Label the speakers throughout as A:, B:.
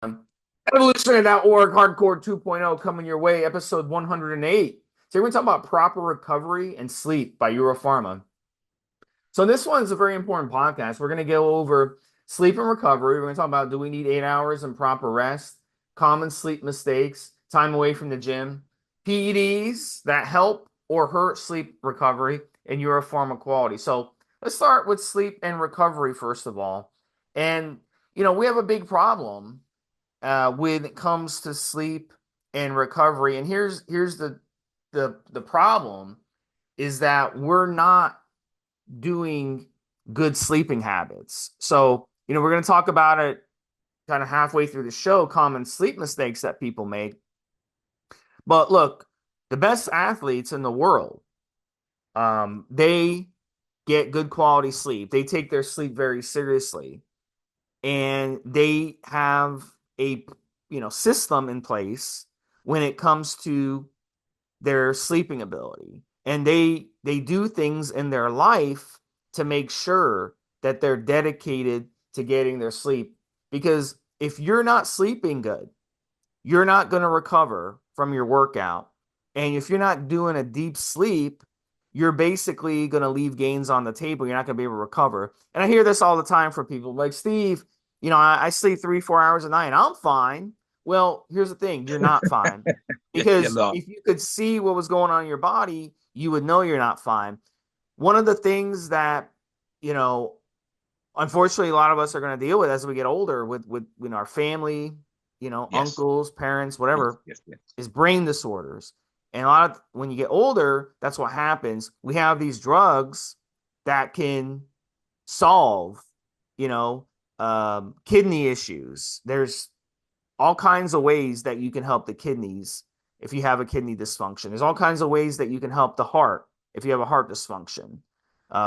A: Evolutionary.org, Hardcore 2.0 coming your way, episode 108. Today we're going to talk about proper recovery and sleep by Euro Pharma. So this one is a very important podcast. We're going to go over sleep and recovery. We're going to talk about, do we need 8 hours and proper rest, common sleep mistakes, time away from the gym, PEDs that help or hurt sleep recovery, and Euro Pharma quality. So let's start with sleep and recovery first of all. And we have a big problem when it comes to sleep and recovery. And here's the problem is that we're not doing good sleeping habits. So, we're going to talk about it kind of halfway through the show, common sleep mistakes that people make. But look, the best athletes in the world, they get good quality sleep. They take their sleep very seriously, and they have a system in place when it comes to their sleeping ability, and they do things in their life to make sure that they're dedicated to getting their sleep, because if you're not sleeping good, you're not going to recover from your workout. And if you're not doing a deep sleep, you're basically going to leave gains on the table. You're not going to be able to recover. And I hear this all the time from people like, Steve, I sleep 3-4 hours a night. I'm fine. Well, here's the thing. You're not fine,
B: You're
A: because
B: not.
A: if you could see what was going on in your body, you would know you're not fine. One of the things that, you know, unfortunately, a lot of us are going to deal with as we get older with our family,
B: Yes,
A: uncles, parents,
B: yes,
A: whatever,
B: yes, yes.
A: is brain disorders. And a lot of when you get older, that's what happens. We have these drugs that can solve, you know, kidney issues. There's all kinds of ways that you can help the kidneys if you have a kidney dysfunction. There's all kinds of ways that you can help the heart if you have a heart dysfunction.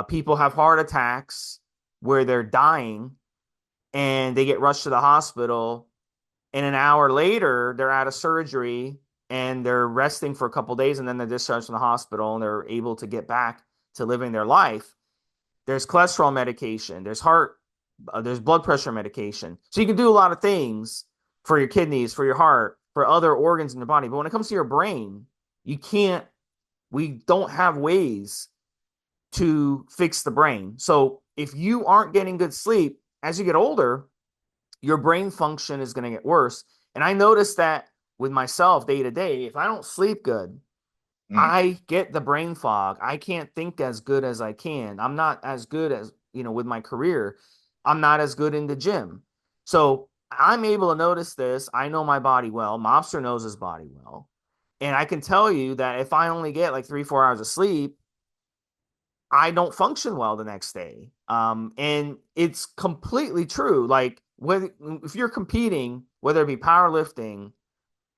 A: People have heart attacks where they're dying and they get rushed to the hospital, and an hour later they're out of surgery and they're resting for a couple of days, and then they're discharged from the hospital and they're able to get back to living their life. There's cholesterol medication, there's blood pressure medication. So you can do a lot of things for your kidneys, for your heart, for other organs in the body. But when it comes to your brain, you can't, we don't have ways to fix the brain. So if you aren't getting good sleep as you get older, your brain function is going to get worse. And I noticed that with myself day to day. If I don't sleep good,
B: Mm.
A: I get the brain fog. I can't think as good as I can. I'm not as good as, with my career. I'm not as good in the gym. So I'm able to notice this. I know my body well. Mobster knows his body well. And I can tell you that if I only get like 3-4 hours of sleep, I don't function well the next day. And it's completely true. Like, whether if you're competing, whether it be powerlifting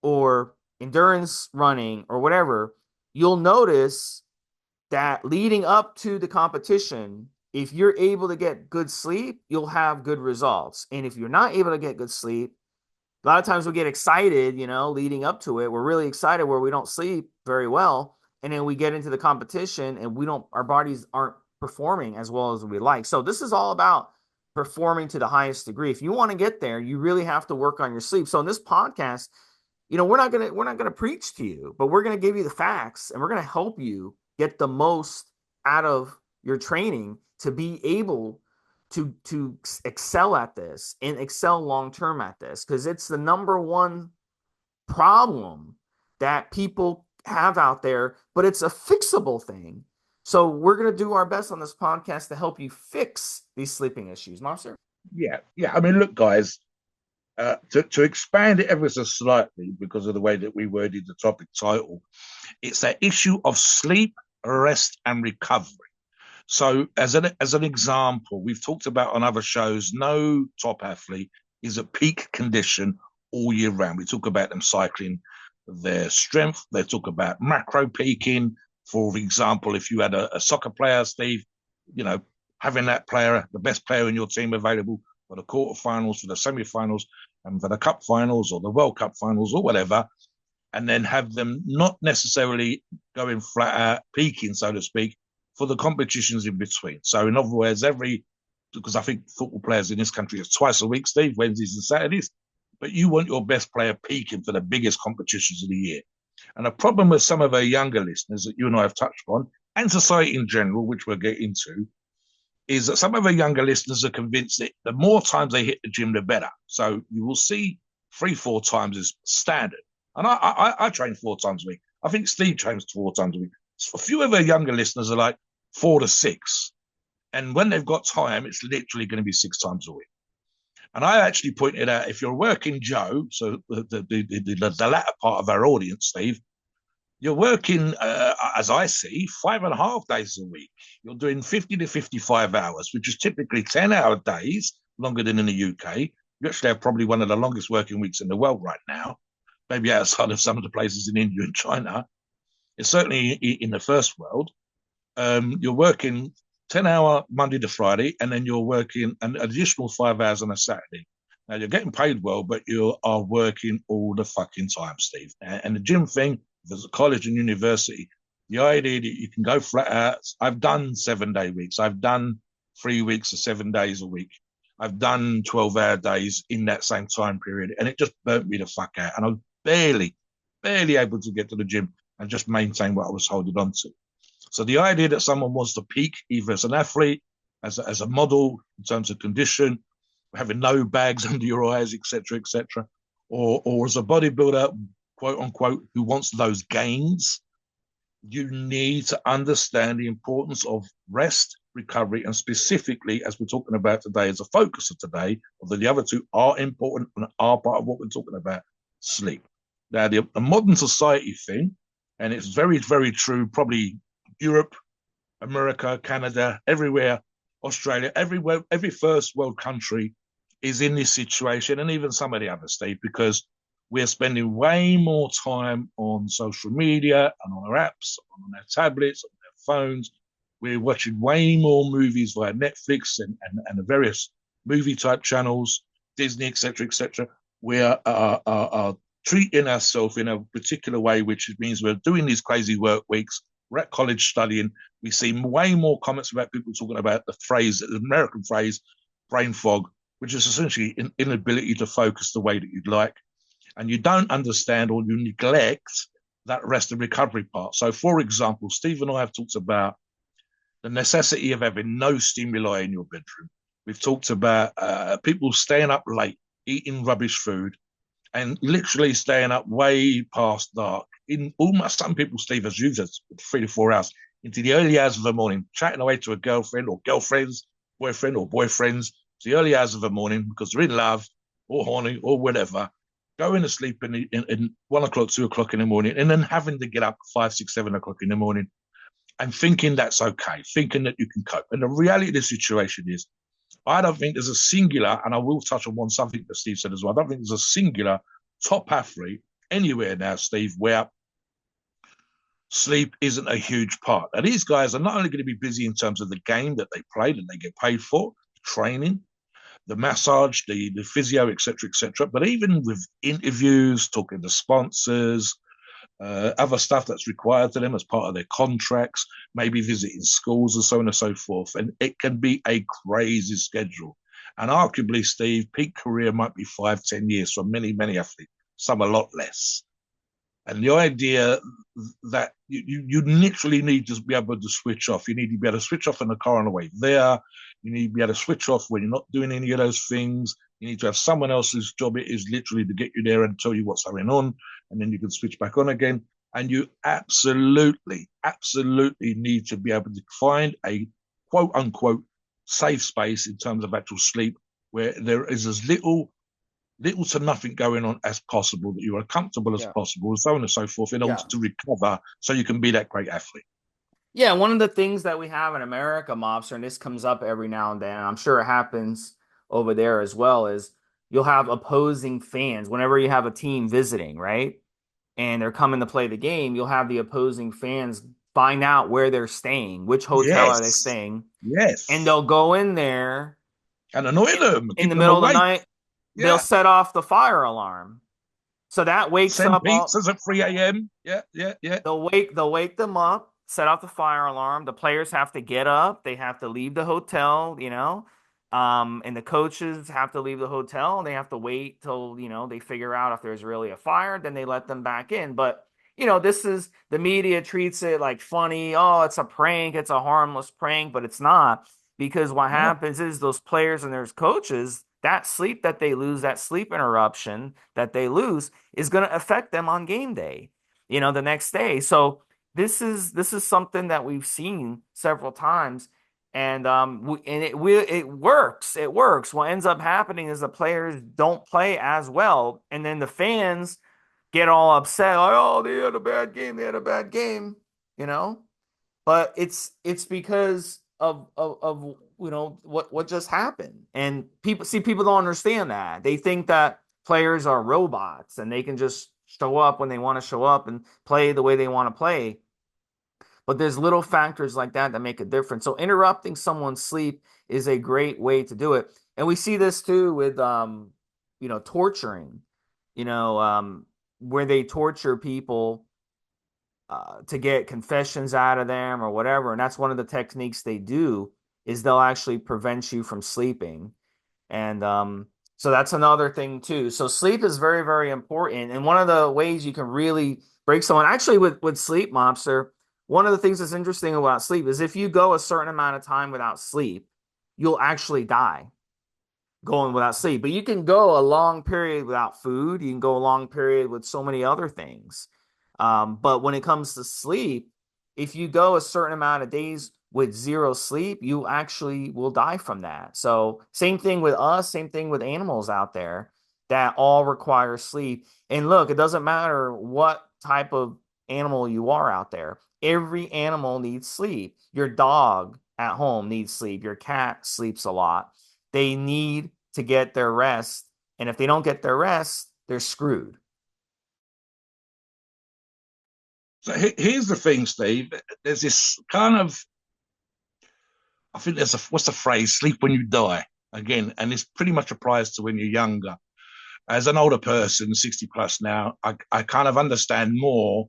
A: or endurance running or whatever, you'll notice that leading up to the competition, if you're able to get good sleep, you'll have good results. And if you're not able to get good sleep, a lot of times we get excited, leading up to it. We're really excited where we don't sleep very well. And then we get into the competition and our bodies aren't performing as well as we like. So this is all about performing to the highest degree. If you want to get there, you really have to work on your sleep. So in this podcast, we're not gonna preach to you, but we're gonna give you the facts and we're gonna help you get the most out of your training to be able to excel at this and excel long term at this, because it's the number one problem that people have out there, but it's a fixable thing. So we're going to do our best on this podcast to help you fix these sleeping issues. Monster?
B: Yeah, yeah. I mean, look, guys, to expand it ever so slightly because of the way that we worded the topic title, it's that issue of sleep, rest, and recovery. So, as an example, we've talked about on other shows, no top athlete is at peak condition all year round. We talk about them cycling their strength. They talk about macro peaking. For example, if you had a soccer player, Steve, you know, having that player, the best player in your team available for the quarterfinals, for the semi-finals, and for the cup finals or the World Cup finals or whatever, and then have them not necessarily going flat out peaking, so to speak, for the competitions in between. So, in other words, because I think football players in this country is twice a week, Steve, Wednesdays and Saturdays. but you want your best player peaking for the biggest competitions of the year. And the problem with some of our younger listeners that you and I have touched on, and society in general, which we'll get into, is that some of our younger listeners are convinced that the more times they hit the gym, the better. So you will see 3-4 times is standard. And I train 4 times a week. I think Steve trains 4 times a week. So a few of our younger listeners are like 4 to 6. And when they've got time, it's literally going to be 6 times a week. And I actually pointed out if you're working Joe, so the latter part of our audience, Steve, you're working, as I see, 5.5 days a week. You're doing 50 to 55 hours, which is typically 10-hour days, longer than in the UK. You actually have probably one of the longest working weeks in the world right now, maybe outside of some of the places in India and China. It's certainly in the first world. You're working 10-hour Monday to Friday, and then you're working an additional 5 hours on a Saturday. Now, you're getting paid well, but you are working all the fucking time, Steve. And the gym thing, there's a college and university, the idea that you can go flat out. I've done 7-day weeks. I've done 3 weeks of 7 days a week. I've done 12-hour days in that same time period, and it just burnt me the fuck out. And I was barely able to get to the gym and just maintain what I was holding on to. So the idea that someone wants to peak, either as an athlete, as a model in terms of condition, having no bags under your eyes, etc., or as a bodybuilder, quote unquote, who wants those gains, you need to understand the importance of rest, recovery, and specifically, as we're talking about today, as a focus of today, although the other two are important and are part of what we're talking about, sleep. Now, the modern society thing, and it's very, very true, probably Europe, America, Canada, everywhere, Australia, everywhere, every first world country is in this situation, and even some of the other states, because we're spending way more time on social media and on our apps, on our tablets, on our phones. We're watching way more movies via Netflix and the various movie type channels, Disney, etc. We are treating ourselves in a particular way, which means we're doing these crazy work weeks. We're at college studying. We see way more comments about people talking about the American phrase, brain fog, which is essentially an inability to focus the way that you'd like. And you don't understand or you neglect that rest and recovery part. So, for example, Steve and I have talked about the necessity of having no stimuli in your bedroom. We've talked about people staying up late, eating rubbish food, and literally staying up way past dark. In almost some people, Steve, as you've said, 3 to 4 hours into the early hours of the morning, chatting away to a girlfriend or girlfriends, boyfriend or boyfriends, to the early hours of the morning because they're in love or horny or whatever, going to sleep in 1 o'clock, 2 o'clock in the morning, and then having to get up 5, 6, 7 o'clock in the morning and thinking that's okay, thinking that you can cope. And the reality of the situation is, I don't think there's a singular, and I will touch on something that Steve said as well. I don't think there's a singular top athlete anywhere now, Steve, where sleep isn't a huge part. Now, these guys are not only going to be busy in terms of the game that they play, that they get paid for, training, the massage, the physio, etc., but even with interviews, talking to sponsors, other stuff that's required to them as part of their contracts, maybe visiting schools and so on and so forth. And it can be a crazy schedule. And arguably, Steve, peak career might be 5, 10 years for many, many athletes, some a lot less. And the idea that you literally need to be able to switch off. You need to be able to switch off in the car on the way there. You need to be able to switch off when you're not doing any of those things. You need to have someone else's job. It is literally to get you there and tell you what's going on, and then you can switch back on again. And you absolutely need to be able to find a quote unquote safe space in terms of actual sleep where there is as little to nothing going on as possible, that you are comfortable as possible, and so on and so forth, in order to recover so you can be that great athlete.
A: Yeah, one of the things that we have in America, Mobster, and this comes up every now and then, and I'm sure it happens over there as well, is you'll have opposing fans whenever you have a team visiting, right? And they're coming to play the game, you'll have the opposing fans find out where they're staying, which hotel are they
B: Yes.
A: staying, and
B: Yes.
A: they'll go in there
B: And annoy them,
A: in
B: keep
A: the
B: them
A: middle of the
B: awake.
A: night, they'll
B: Yeah.
A: set off the fire alarm. So that wakes
B: Send
A: up all
B: pizzas at 3 a.m. Yeah.
A: they'll wake them up, set off the fire alarm. The players have to get up, they have to leave the hotel, And the coaches have to leave the hotel and they have to wait till, they figure out if there's really a fire, then they let them back in. But, this is the media treats it like funny. Oh, it's a prank. It's a harmless prank, but it's not, because what
B: No.
A: happens is those players and there's coaches, that sleep that they lose, that sleep interruption that they lose is going to affect them on game day, the next day. So this is something that we've seen several times, and it works. It works. What ends up happening is the players don't play as well, and then the fans get all upset, like, oh, they had a bad game. They had a bad game, you know. But it's because of what just happened, and people don't understand that. They think that players are robots and they can just show up when they want to show up and play the way they want to play. But there's little factors like that that make a difference. So interrupting someone's sleep is a great way to do it. And we see this too with torturing, you know, um, where they torture people to get confessions out of them or whatever. And that's one of the techniques they do, is they'll actually prevent you from sleeping. And so that's another thing too. So sleep is very, very important. And one of the ways you can really break someone, actually with sleep, Mobster, one of the things that's interesting about sleep is if you go a certain amount of time without sleep, you'll actually die going without sleep. But you can go a long period without food. You can go a long period with so many other things. But when it comes to sleep, if you go a certain amount of days with zero sleep, you actually will die from that. So same thing with us, same thing with animals out there that all require sleep. And look, it doesn't matter what type of animal you are out there. Every animal needs sleep. Your dog at home needs sleep. Your cat sleeps a lot. They need to get their rest. And if they don't get their rest, they're screwed.
B: So here's the thing, Steve. There's this kind of, I think there's what's the phrase? Sleep when you die. Again, and this pretty much applies to when you're younger. As an older person, 60 plus now, I kind of understand more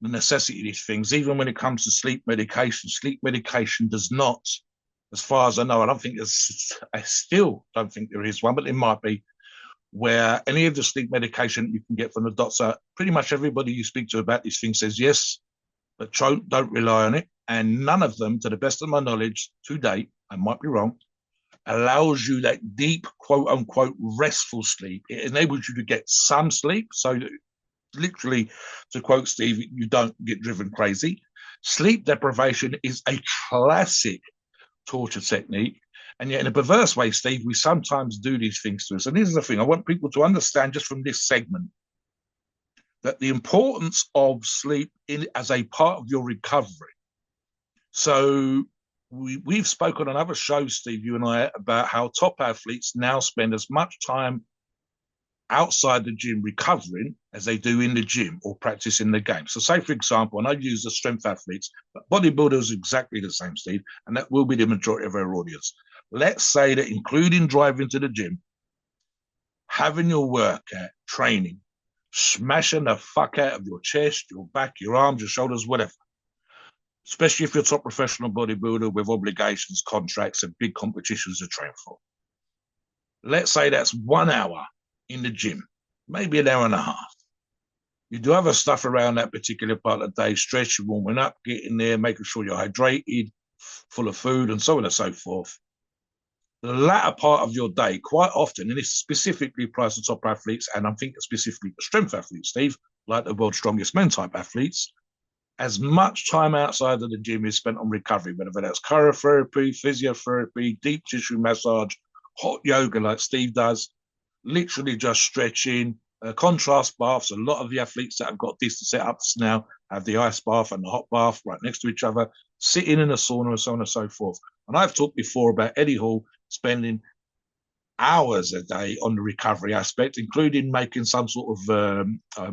B: the necessity of these things. Even when it comes to sleep medication does not, as far as I know, I still don't think there is one, but it might be, where any of the sleep medication you can get from the doctor, pretty much everybody you speak to about these things says yes, but don't rely on it. And none of them, to the best of my knowledge to date, I might be wrong, allows you that deep, quote unquote, restful sleep. It enables you to get some sleep. So, literally, to quote Steve, you don't get driven crazy. Sleep deprivation is a classic torture technique. And yet, in a perverse way, Steve, we sometimes do these things to us. And this is the thing I want people to understand just from this segment, that the importance of sleep as a part of your recovery. So, we've spoken on other shows, Steve, you and I, about how top athletes now spend as much time outside the gym recovering as they do in the gym or practicing the game. So, say, for example, and I use the strength athletes, but bodybuilders exactly the same, Steve, and that will be the majority of our audience. Let's say that including driving to the gym, having your workout, training, smashing the fuck out of your chest, your back, your arms, your shoulders, whatever, especially if you're a top professional bodybuilder with obligations, contracts, and big competitions to train for. Let's say that's 1 hour in the gym, maybe an hour and a half. You do other stuff around that particular part of the day, stretching, warming up, getting there, making sure you're hydrated, full of food, and so on and so forth. The latter part of your day, quite often, and this specifically applies to top athletes, and I'm thinking specifically to strength athletes, Steve, like the world's strongest men type athletes, as much time outside of the gym is spent on recovery, whether that's cryotherapy, physiotherapy, deep tissue massage, hot yoga like Steve does, literally just stretching, contrast baths. A lot of the athletes that have got these set ups now have the ice bath and the hot bath right next to each other, sitting in a sauna and so on and so forth. And I've talked before about Eddie Hall spending hours a day on the recovery aspect, including making some sort of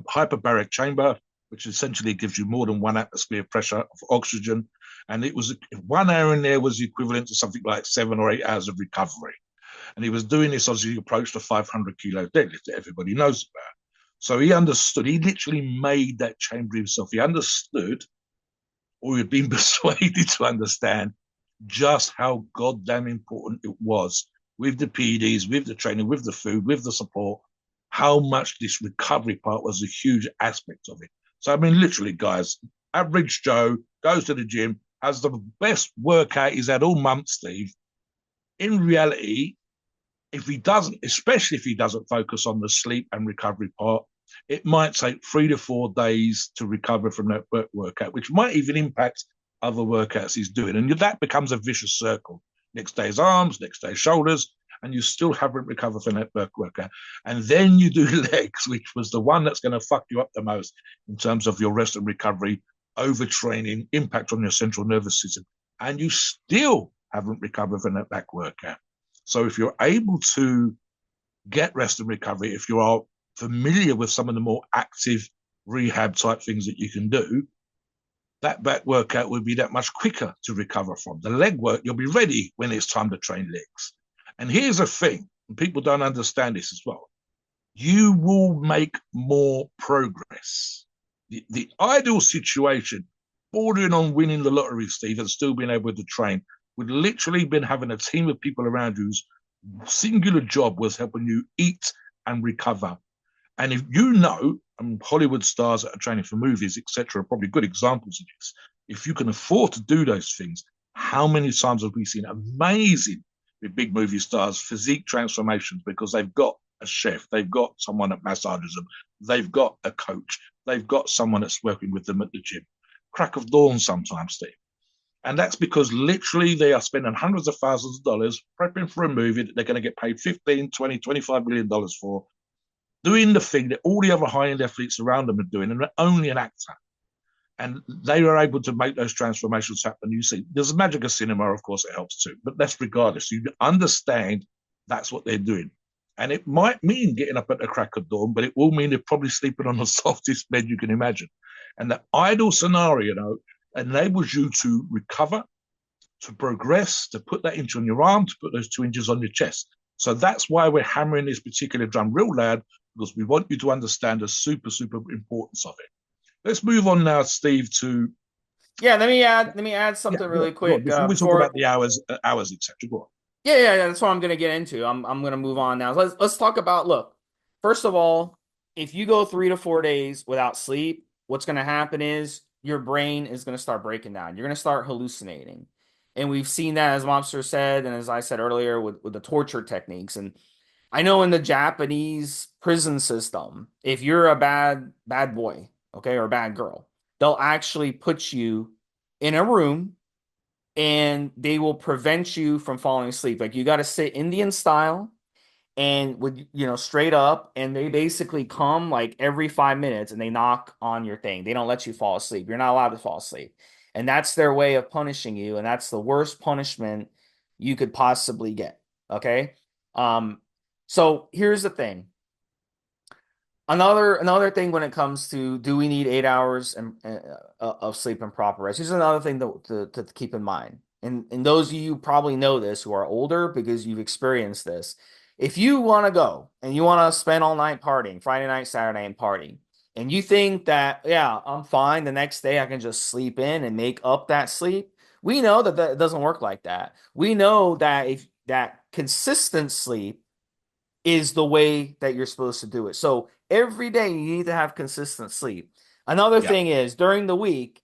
B: hyperbaric chamber, which essentially gives you more than 1 atmosphere pressure of oxygen. And it was 1 hour in there was equivalent to something like 7 or 8 hours of recovery. And he was doing this as he approached the 500 kilo deadlift that everybody knows about. So he understood, he literally made that chamber himself. He understood, or he'd been persuaded to understand, just how goddamn important it was with the PEDs, with the training, with the food, with the support, how much this recovery part was a huge aspect of it. So, I mean, literally, guys, average Joe goes to the gym, has the best workout he's had all month, Steve. In reality, if he doesn't, especially if he doesn't focus on the sleep and recovery part, it might take 3 to 4 days to recover from that workout, which might even impact other workouts he's doing. And that becomes a vicious circle. Next day is arms, next day shoulders, and you still haven't recovered from that workout. And then you do legs, which was the one that's going to fuck you up the most in terms of your rest and recovery, overtraining, impact on your central nervous system. And you still haven't recovered from that back workout. So if you're able to get rest and recovery, if you are familiar with some of the more active rehab type things that you can do, that back workout will be that much quicker to recover from. The leg work, you'll be ready when it's time to train legs. And here's a thing, and people don't understand this as well. You will make more progress. The ideal situation, bordering on winning the lottery, Steve, and still being able to train, would literally been having a team of people around whose singular job was helping you eat and recover. And if you know, Hollywood stars that are training for movies, etc., are probably good examples of this. If you can afford to do those things, how many times have we seen amazing with big movie stars physique transformations because they've got a chef, they've got someone that massages them, they've got a coach, they've got someone that's working with them at the gym. Crack of dawn sometimes, Steve. And that's because literally they are spending hundreds of thousands of dollars prepping for a movie that they're going to get paid 15, 20, $25 million for, doing the thing that all the other high-end athletes around them are doing, and they're only an actor. And they are able to make those transformations happen. You see, there's a magic of cinema, of course, it helps too. But that's regardless. You understand that's what they're doing. And it might mean getting up at the crack of dawn, but it will mean they're probably sleeping on the softest bed you can imagine. And the ideal scenario, enables you to recover, to progress, to put that inch on your arm, to put those 2 inches on your chest. So that's why we're hammering this particular drum real loud, because we want you to understand the super, super importance of it. Let's move on now, Steve, to
A: Yeah, let me add something really
B: go on.
A: quick
B: Before we talk
A: before.
B: about the hours, etc. Go on.
A: Yeah, that's what I'm gonna get into. I'm gonna move on now. Let's talk about, look. First of all, if you go 3 to 4 days without sleep, what's gonna happen is your brain is gonna start breaking down. You're gonna start hallucinating. And we've seen that, as Mobster said, and as I said earlier, with the torture techniques. And I know in the Japanese prison system, if you're a bad boy, okay, or a bad girl, they'll actually put you in a room and they will prevent you from falling asleep. Like, you got to sit Indian style and with, straight up, and they basically come like every 5 minutes and they knock on your thing. They don't let you fall asleep. You're not allowed to fall asleep. And that's their way of punishing you. And that's the worst punishment you could possibly get. Okay. Um, so here's the thing. Another thing when it comes to, do we need 8 hours of sleep and proper rest? Here's another thing to keep in mind. And those of you probably know this who are older because you've experienced this. If you want to go and you want to spend all night partying, Friday night, Saturday, and party, and you think that, yeah, I'm fine, the next day I can just sleep in and make up that sleep, we know that that doesn't work like that. We know that if that consistent sleep is the way that you're supposed to do it. So every day you need to have consistent sleep. Another
B: Yeah,
A: thing is, during the week,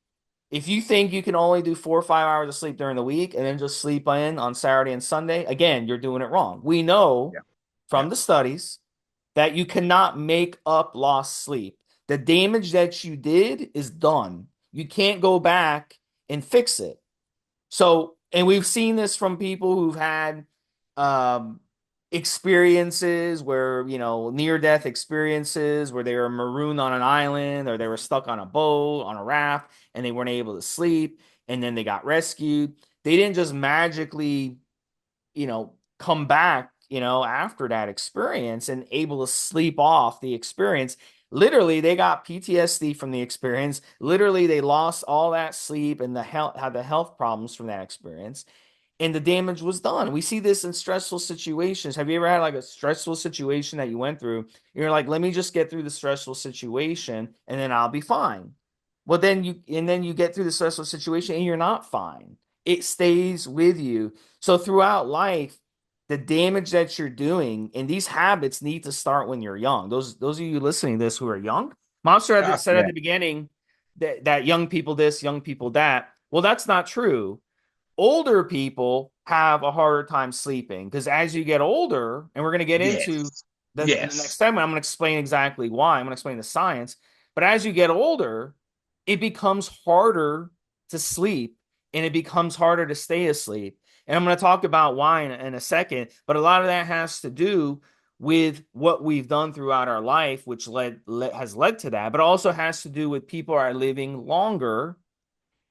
A: if you think you can only do 4 or 5 hours of sleep during the week and then just sleep in on Saturday and Sunday, again, you're doing it wrong. We know
B: yeah, yeah,
A: from the studies that you cannot make up lost sleep. The damage that you did is done. You can't go back and fix it. So, and we've seen this from people who've had um, experiences where, near death experiences where they were marooned on an island or they were stuck on a boat, on a raft, and they weren't able to sleep. And then they got rescued. They didn't just magically, come back, after that experience and able to sleep off the experience. Literally, they got PTSD from the experience. Literally, they lost all that sleep and had the health problems from that experience, and the damage was done. We see this in stressful situations. Have you ever had like a stressful situation that you went through? You're like, let me just get through the stressful situation and then I'll be fine. Well, then you get through the stressful situation and you're not fine. It stays with you. So throughout life, the damage that you're doing, and these habits need to start when you're young. Those of you listening to this who are young, Monster said at
B: Yeah.
A: the beginning that young people this, young people that. Well, that's not true. Older people have a harder time sleeping because as you get older, and we're going to get into
B: Yes.
A: the next
B: Yes.
A: segment, I'm going to explain exactly why. I'm going to explain the science. But as you get older, it becomes harder to sleep and it becomes harder to stay asleep. And I'm going to talk about why in a second. But a lot of that has to do with what we've done throughout our life, which has led to that, but also has to do with people are living longer,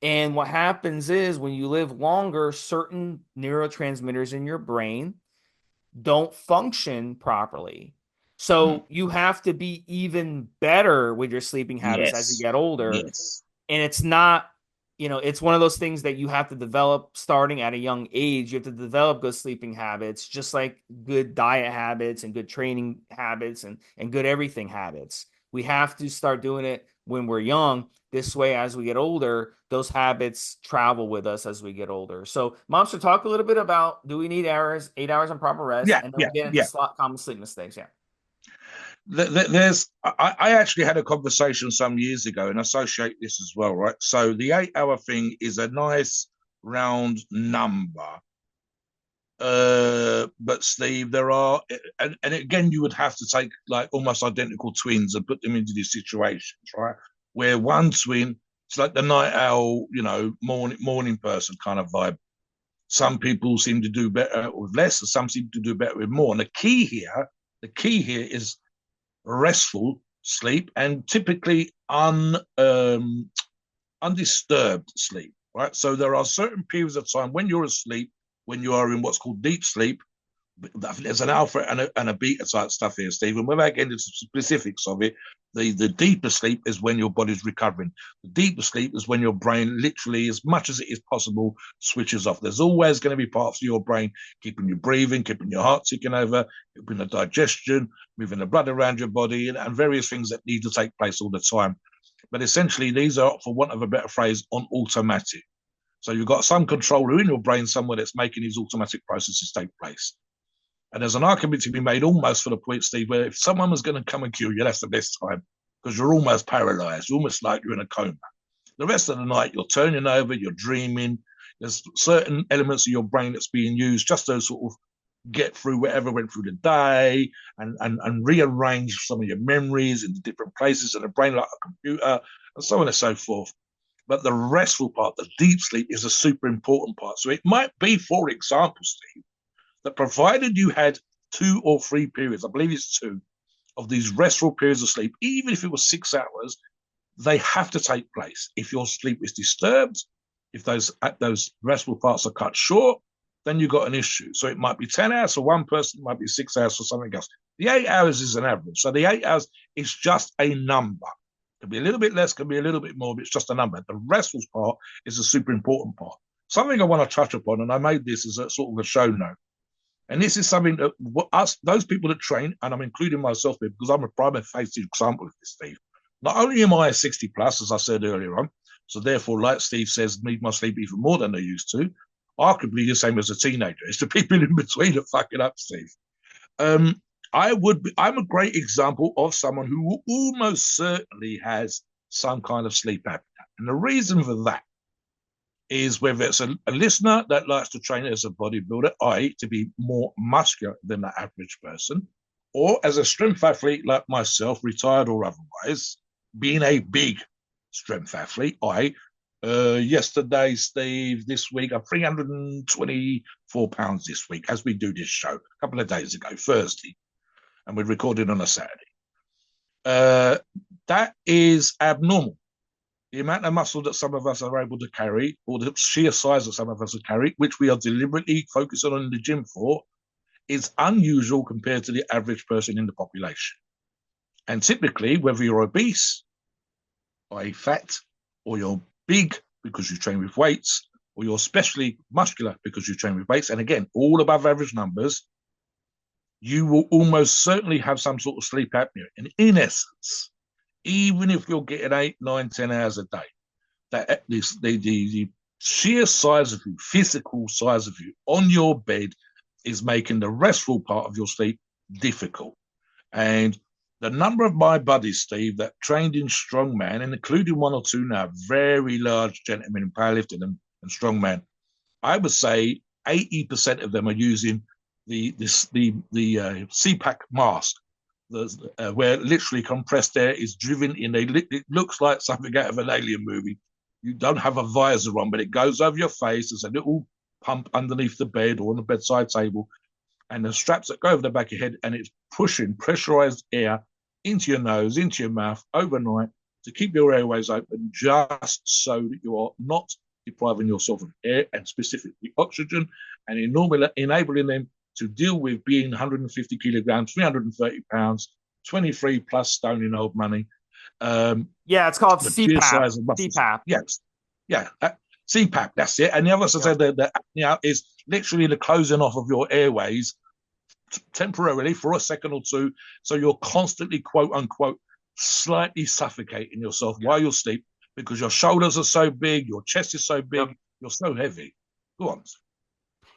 A: and what happens is when you live longer, certain neurotransmitters in your brain don't function properly.
B: Mm.
A: So you have to be even better with your sleeping habits as you
B: Yes.
A: get older,
B: Yes.
A: and it's not, it's one of those things that you have to develop starting at a young age. You have to develop good sleeping habits, just like good diet habits and good training habits and good everything habits. We have to start doing it when we're young. This way, as we get older, those habits travel with us as we get older. So, Moms, to talk a little bit about, do we need hours, 8 hours on proper rest,
B: Yeah.
A: and then
B: Yeah.
A: we'll get into
B: Yeah.
A: common sleep mistakes. Yeah.
B: I actually had a conversation some years ago and associate this as well, right? So the 8 hour thing is a nice round number. But Steve, there are, and again, you would have to take like almost identical twins and put them into these situations, right? Where one twin, it's like the night owl, morning person kind of vibe. Some people seem to do better with less, and some seem to do better with more. And the key here is restful sleep and typically undisturbed sleep, right? So there are certain periods of time when you're asleep, when you are in what's called deep sleep. There's an alpha and a beta type stuff here, Stephen. Without getting into specifics of it, the deeper sleep is when your body's recovering. The deeper sleep is when your brain literally, as much as it is possible, switches off. There's always going to be parts of your brain keeping you breathing, keeping your heart ticking over, keeping the digestion, moving the blood around your body, and various things that need to take place all the time. But essentially, these are, for want of a better phrase, on automatic. So you've got some controller in your brain somewhere that's making these automatic processes take place. And there's an argument to be made almost for the point, Steve, where if someone was going to come and kill you, that's the best time because you're almost paralyzed, you're almost like you're in a coma. The rest of the night, you're turning over, you're dreaming. There's certain elements of your brain that's being used just to sort of get through whatever went through the day and rearrange some of your memories into different places in the brain, like a computer, and so on and so forth. But the restful part, the deep sleep, is a super important part. So it might be, for example, Steve, that provided you had 2 or 3 periods, I believe it's two, of these restful periods of sleep, even if it was 6 hours, they have to take place. If your sleep is disturbed, if those restful parts are cut short, then you've got an issue. So it might be 10 hours for one person, it might be 6 hours for something else. The 8 hours is an average. So the 8 hours is just a number. It could be a little bit less, could be a little bit more, but it's just a number. The restful part is a super important part. Something I want to touch upon, and I made this as a sort of a show note. And this is something that those people that train, and I'm including myself here because I'm a prime facing example of this, Steve. Not only am I 60 plus, as I said earlier on, so therefore, like Steve says, need my sleep even more than they used to. Arguably the same as a teenager. It's the people in between that fuck it up, Steve. Um, I'm a great example of someone who almost certainly has some kind of sleep apnea. And the reason for that is whether it's a listener that likes to train as a bodybuilder, i.e., to be more muscular than the average person, or as a strength athlete like myself, retired or otherwise, being a big strength athlete, yesterday, Steve, this week, I'm 324 pounds this week as we do this show a couple of days ago, Thursday, and we're recording on a Saturday. Uh, that is abnormal. The amount of muscle that some of us are able to carry, or the sheer size that some of us carry, which we are deliberately focusing on in the gym for, is unusual compared to the average person in the population. And typically, whether you're obese, i.e., fat, or you're big because you train with weights, or you're especially muscular because you train with weights, and again, all above average numbers, you will almost certainly have some sort of sleep apnea. And in essence, even if you're getting 8, 9, 10 hours a day, that the sheer size of you, physical size of you on your bed, is making the restful part of your sleep difficult. And the number of my buddies, Steve, that trained in strongman, and including one or two now, very large gentlemen in powerlifting and strongman, I would say 80% of them are using the CPAC mask, where literally compressed air is driven in. It looks like something out of an alien movie. You don't have a visor on, but it goes over your face. There's a little pump underneath the bed or on the bedside table, and the straps that go over the back of your head, and it's pushing pressurized air into your nose, into your mouth overnight to keep your airways open, just so that you are not depriving yourself of air and specifically oxygen, and enabling them to deal with being 150 kilograms, 330 pounds, 23 plus stone in old money.
A: Yeah, it's called
B: The sheer
A: CPAP.
B: size of muscles.
A: CPAP.
B: Yes. Yeah. CPAP, that's it. And the other, as I
A: Yep.
B: said, the apnea is literally the closing off of your airways temporarily for a second or two. So you're constantly, quote unquote, slightly suffocating yourself
A: Yep.
B: while you sleep because your shoulders are so big, your chest is so big,
A: Yep.
B: you're so heavy. Go on.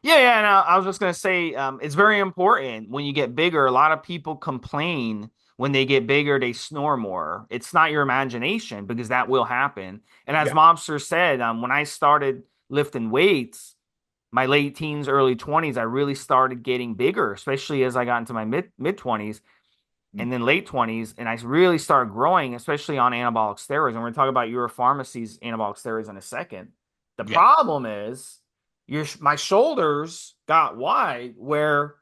A: Yeah, yeah. And I was just gonna say, it's very important when you get bigger. A lot of people complain when they get bigger, they snore more. It's not your imagination because that will happen. And as
B: Yeah.
A: Mobster said, when I started lifting weights, my late teens, early 20s, I really started getting bigger, especially as I got into my mid 20s
B: Mm.
A: and then late 20s. And I really started growing, especially on anabolic steroids. And we're going to talk about Euro Pharmacies anabolic steroids in a second. The
B: Yeah.
A: problem is my shoulders got wide where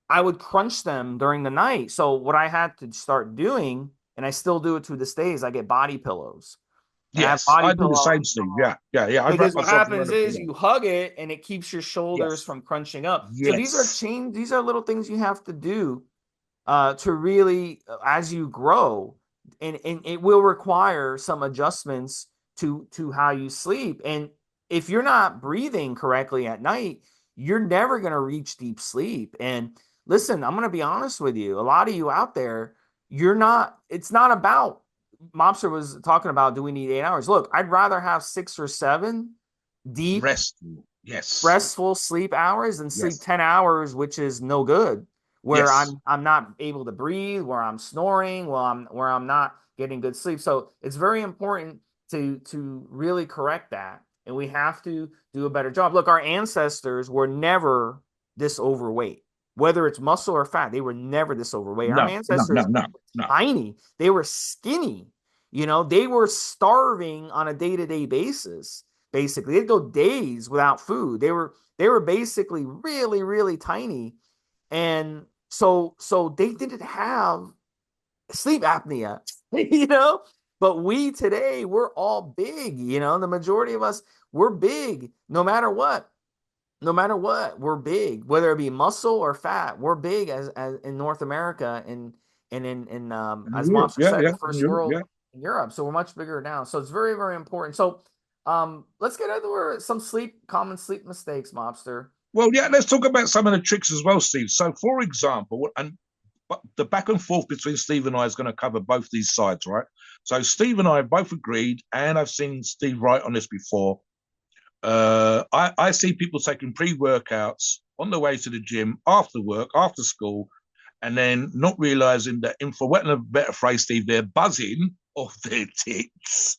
A: I would crunch them during the night. So what I had to start doing, and I still do it to this day, is I get body pillows. And I have
B: Yes.
A: body
B: I do the
A: pillows
B: same, Steve. Yeah. Yeah. Yeah. I'd wrap
A: because what
B: myself around
A: happens
B: a
A: is
B: pillow.
A: you hug it and it keeps your shoulders
B: Yes.
A: from crunching up. So
B: Yes.
A: these are little things you have to do to really, as you grow, and it will require some adjustments to how you sleep. And if you're not breathing correctly at night, you're never going to reach deep sleep. And listen, I'm going to be honest with you. A lot of you out there, you're not. It's not about. Mobster was talking about, do we need 8 hours? Look, I'd rather have 6 or 7 deep
B: Restful. Yes.
A: restful sleep hours and sleep
B: Yes.
A: 10 hours, which is no good, where
B: Yes.
A: I'm not able to breathe, where I'm snoring, where I'm not getting good sleep. So it's very important to really correct that. And we have to do a better job. Look, our ancestors were never this overweight, whether it's muscle or fat, they were never this overweight. Our
B: No. No. No.
A: ancestors
B: No. No.
A: tiny, they were skinny, they were starving on a day-to-day basis. Basically, they'd go days without food. They were basically really, really tiny. And so they didn't have sleep apnea, but we today, we're all big, the majority of us, we're big no matter what. No matter what, we're big, whether it be muscle or fat. We're big as in North America, and in
B: In
A: as
B: Europe.
A: Monster
B: Yeah.
A: said,
B: Yeah.
A: the
B: In
A: first
B: Europe.
A: world
B: Yeah.
A: in Europe. So we're much bigger now. So it's very, very important. So let's get into some common sleep mistakes, Mobster.
B: Well, yeah, let's talk about some of the tricks as well, Steve. So, for example, and the back and forth between Steve and I is going to cover both these sides, right? So, Steve and I have both agreed, and I've seen Steve write on this before. I see people taking pre workouts on the way to the gym, after work, after school, and then not realizing that, in for want of a better phrase, Steve, they're buzzing off their tits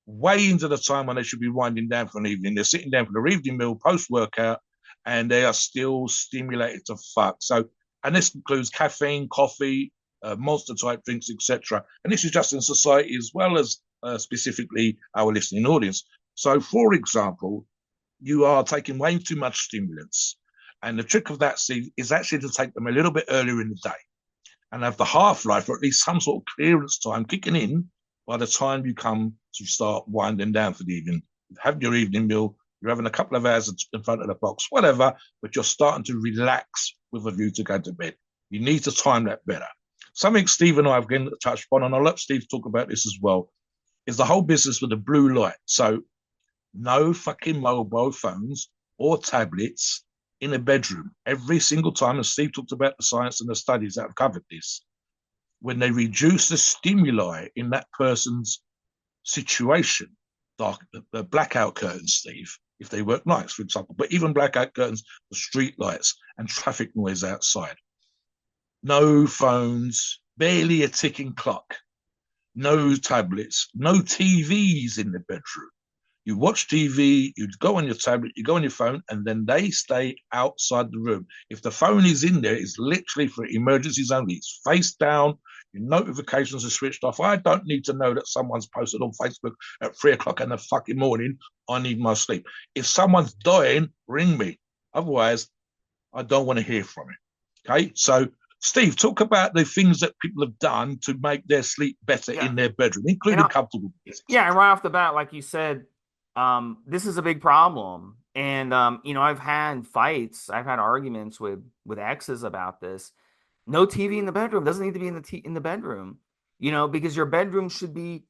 B: way into the time when they should be winding down for an evening. They're sitting down for their evening meal post workout, and they are still stimulated to fuck. So, and this includes caffeine, coffee, monster type drinks, etc. And this is just in society as well as specifically our listening audience. So, for example, you are taking way too much stimulants. And the trick of that, Steve, is actually to take them a little bit earlier in the day and have the half life or at least some sort of clearance time kicking in by the time you come to start winding down for the evening. You've had your evening meal, you're having a couple of hours in front of the box, whatever, but you're starting to relax with a view to go to bed. You need to time that better. Something Steve and I have again touched upon, and I'll let Steve talk about this as well, is the whole business with the blue light. So no fucking mobile phones or tablets in a bedroom. Every single time, and Steve talked about the science and the studies that have covered this, when they reduce the stimuli in that person's situation, the blackout curtain, Steve, if they work nights, for example. But even blackout curtains, the street lights and traffic noise outside. No phones, barely a ticking clock, no tablets, no TVs in the bedroom. You watch TV, you go on your tablet, you go on your phone, and then they stay outside the room. If the phone is in there, it's literally for emergencies only. It's face down, your notifications are switched off. I don't need to know that someone's posted on Facebook at 3 o'clock in the fucking morning. I need my sleep. If someone's dying, ring me. Otherwise, I don't want to hear from it. Okay, so Steve, talk about the things that people have done to make their sleep better
A: Yeah.
B: in their bedroom,
A: And
B: including comfortable beds.
A: yeah, and right off the bat, like you said, this is a big problem. And I've had fights, I've had arguments with exes about this. No TV in the bedroom. Doesn't need to be in the bedroom, because your bedroom should be,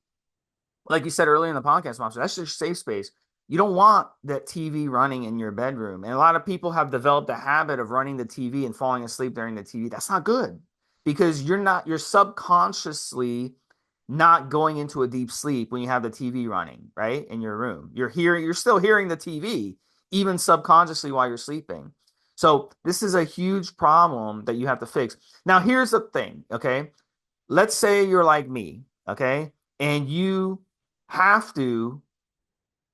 A: like you said earlier in the podcast, Monster, that's your safe space. You don't want that TV running in your bedroom. And a lot of people have developed a habit of running the TV and falling asleep during the TV. That's not good because you're subconsciously not going into a deep sleep when you have the TV running, right? In your room. You're still hearing the TV, even subconsciously while you're sleeping. So this is a huge problem that you have to fix. Now, here's the thing, okay? Let's say you're like me, okay? And you have to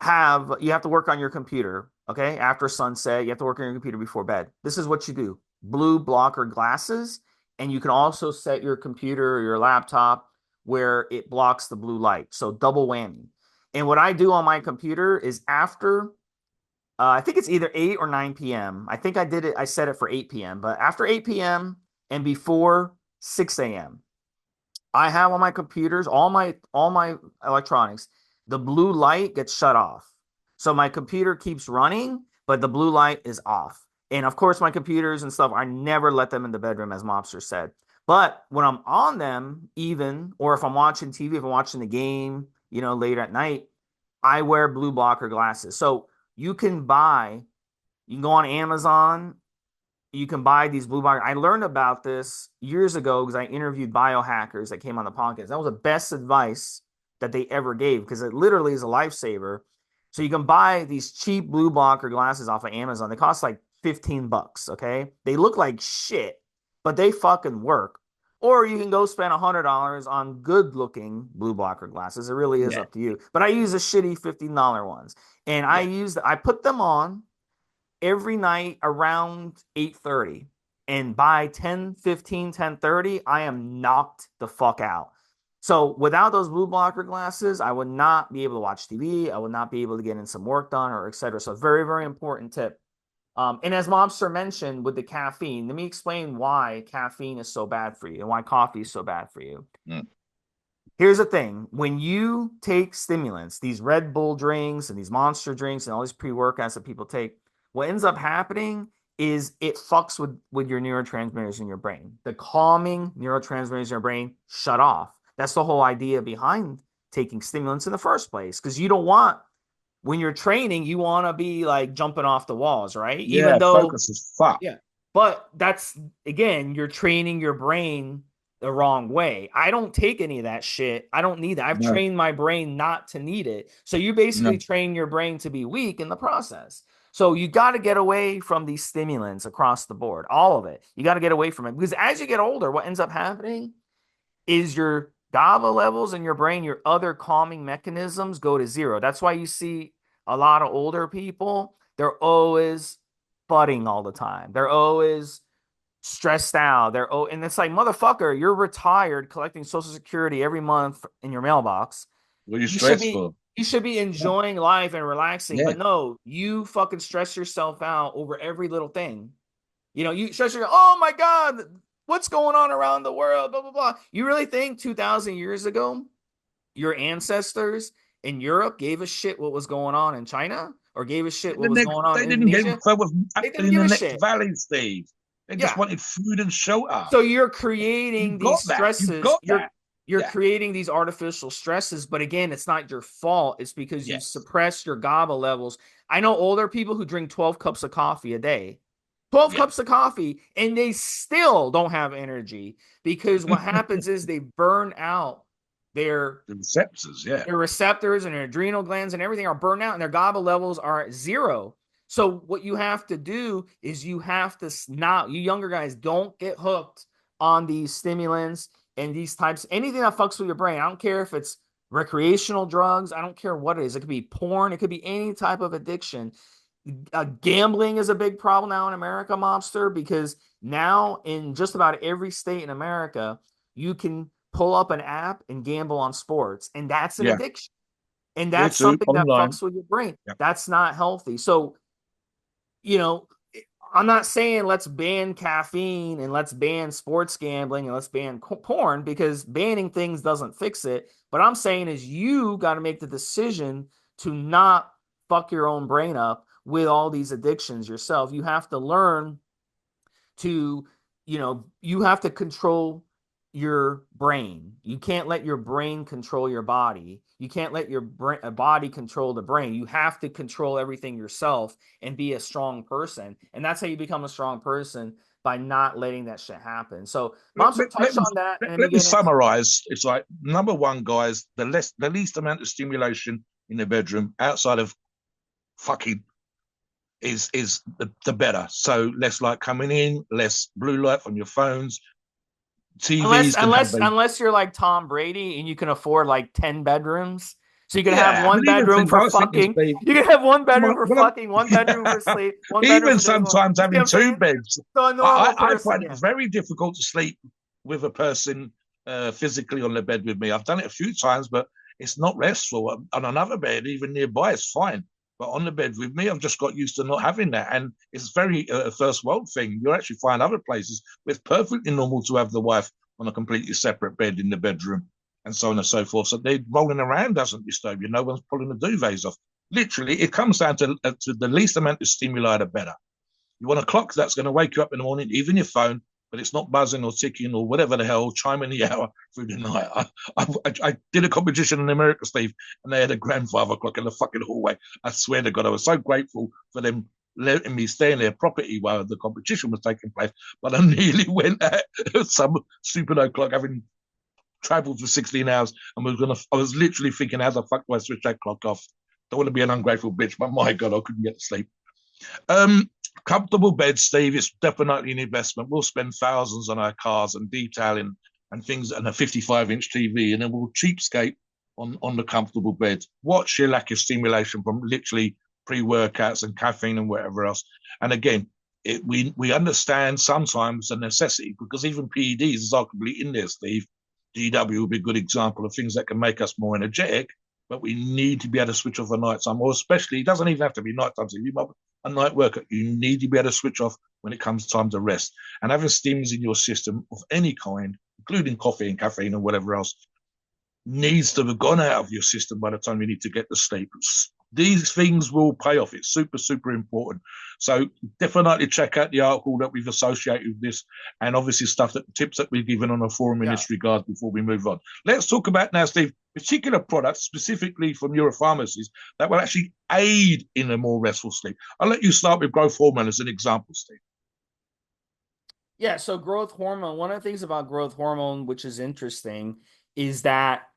A: work on your computer, okay? After sunset, you have to work on your computer before bed. This is what you do. Blue blocker glasses, and you can also set your computer or your laptop where it blocks the blue light. So double whammy. And what I do on my computer is after I think it's either 8 or 9 p.m. I think I set it for 8 p.m., but after 8 p.m. and before 6 a.m. I have on my computers, all my electronics, the blue light gets shut off. So my computer keeps running, but the blue light is off. And of course, my computers and stuff, I never let them in the bedroom, as Mobster said. But when I'm on them, even, or if I'm watching TV, if I'm watching the game, late at night, I wear blue blocker glasses. So you can go on Amazon, you can buy these blue blockers. I learned about this years ago because I interviewed biohackers that came on the podcast. That was the best advice that they ever gave because it literally is a lifesaver. So you can buy these cheap blue blocker glasses off of Amazon. They cost like $15, okay? They look like shit, but they fucking work. Or you can go spend $100 on good looking blue blocker glasses. It really is
B: Yeah,
A: up to you. But I use the shitty $15 ones. And
B: yeah.
A: I put them on every night around 8:30, and by 10:15, 10:30, I am knocked the fuck out. So without those blue blocker glasses, I would not be able to watch TV. I would not be able to get in some work done or etc. So very, very important tip. And as Mobster mentioned with the caffeine, let me explain why caffeine is so bad for you and why coffee is so bad for you.
B: Mm.
A: Here's the thing. When you take stimulants, these Red Bull drinks and these Monster drinks and all these pre-workouts that people take, what ends up happening is it fucks with your neurotransmitters in your brain. The calming neurotransmitters in your brain shut off. That's the whole idea behind taking stimulants in the first place. Because when you're training, you want to be like jumping off the walls, right? Even
B: Yeah,
A: though,
B: focus is fuck.
A: yeah, but that's, again, you're training your brain the wrong way. I don't take any of that shit. I don't need that. I've
B: No,
A: trained my brain not to need it. So you
B: no.
A: basically train your brain to be weak in the process. So you got to get away from these stimulants across the board, all of it. You got to get away from it because as you get older, what ends up happening is your GABA levels in your brain, your other calming mechanisms go to zero. That's why you see a lot of older people, they're always butting all the time. They're always stressed out. And it's like, motherfucker, you're retired collecting Social Security every month in your mailbox.
B: What are you
A: You should
B: stressed
A: be
B: for?
A: you should be
B: Yeah,
A: enjoying life and relaxing,
B: yeah.
A: but no, you fucking stress yourself out over every little thing. You stress your, oh my God, what's going on around the world? Blah blah blah. You really think 2,000 years ago, your ancestors in Europe gave a shit what was going on in China or gave a shit what was going on
B: They
A: in
B: didn't get
A: Indonesia?
B: so what's
A: They didn't
B: happening in
A: give
B: the
A: a
B: next
A: shit.
B: valley, Steve. They just
A: Yeah.
B: wanted food and shelter.
A: So you're creating
B: You've
A: these
B: got that. You've
A: stresses.
B: got
A: You're
B: that.
A: you're
B: Yeah,
A: creating these artificial stresses, but again, it's not your fault. It's because you
B: yes,
A: suppress your GABA levels. I know older people who drink 12 cups of coffee a day. 12
B: yeah.
A: cups of coffee and they still don't have energy because what happens is they burn out Their
B: The receptors, yeah.
A: their receptors and their adrenal glands and everything are burned out and their GABA levels are at zero. So what you have to do is you have to not, you younger guys, don't get hooked on these stimulants and these types, anything that fucks with your brain. I don't care if it's recreational drugs. I don't care what it is. It could be porn. It could be any type of addiction. Gambling is a big problem now in America, Mobster, because now in just about every state in America, you can pull up an app and gamble on sports, and that's an
B: Yeah.
A: addiction. And
B: Here
A: that's
B: too,
A: something that
B: online.
A: fucks with your brain.
B: Yeah.
A: That's not healthy. So, you know, I'm not saying let's ban caffeine and let's ban sports gambling and let's ban porn, because banning things doesn't fix it. But I'm saying is you got to make the decision to not fuck your own brain up with all these addictions yourself. You have to learn to, you have to control your brain. You can't let your brain control your body. You can't let your body control the brain. You have to control everything yourself and be a strong person. And that's how you become a strong person, by not letting that shit happen. So,
B: Let,
A: Momster
B: let, let
A: touched
B: me
A: on that, and then we
B: let me
A: get into.
B: summarize. It's like number one, guys, the least amount of stimulation in the bedroom outside of fucking is the better. So less light coming in, less blue light from your phones.
A: Unless
B: TVs can have
A: unless
B: the
A: unless you're like Tom Brady and you can afford like 10 bedrooms. So you can have
B: yeah, but
A: one
B: even
A: bedroom
B: things
A: for
B: I was thinking,
A: fucking.
B: Steve,
A: You can have one bedroom for
B: well,
A: fucking, one bedroom for
B: yeah,
A: sleep, one bedroom
B: even
A: for this one.
B: sometimes
A: You see what
B: having
A: I'm
B: two
A: saying?
B: beds.
A: So a normal
B: I
A: person,
B: find it
A: yeah.
B: very difficult to sleep with a person physically on the bed with me. I've done it a few times, but it's not restful. On another bed, even nearby, it's fine. But on the bed with me, I've just got used to not having that. And it's very a first world thing. You actually find other places where it's perfectly normal to have the wife on a completely separate bed in the bedroom and so on and so forth. So they rolling around doesn't disturb you. No one's pulling the duvets off. Literally, it comes down to the least amount of stimuli, the better. You want a clock that's going to wake you up in the morning, even your phone, but it's not buzzing or ticking or whatever the hell, chiming the hour through the night. I did a competition in America, Steve, and they had a grandfather clock in the fucking hallway. I swear to God, I was so grateful for them letting me stay in their property while the competition was taking place. But I nearly went at some stupid o'clock having traveled for 16 hours and I was literally thinking, how the fuck do I switch that clock off? Don't want to be an ungrateful bitch, but my God, I couldn't get to sleep. Um, Comfortable bed, Steve. It's definitely an investment. We'll spend thousands on our cars and detailing and things, and a 55-inch TV, and then we'll cheapskate on the comfortable bed. Watch your lack of stimulation from literally pre-workouts and caffeine and whatever else. And again, we understand sometimes the necessity because even PEDs is arguably in there, Steve. GW would be a good example of things that can make us more energetic, but we need to be able to switch off at night time, or especially it doesn't even have to be night time. So you might a night worker, you need to be able to switch off when it comes time to rest. And having stims in your system of any kind, including coffee and caffeine and whatever else, needs to have gone out of your system by the time you need to get to sleep. These things will pay off. It's super, super important. So definitely check out the article that we've associated with this, and obviously tips that we've given on a forum in
A: Yeah.
B: this regard before we move on. Let's talk about now, Steve, particular products specifically from Euro Pharmacies that will actually aid in a more restful sleep. I'll let you start with growth hormone as an example, Steve.
A: Yeah, so growth hormone, one of the things about growth hormone, which is interesting, is that,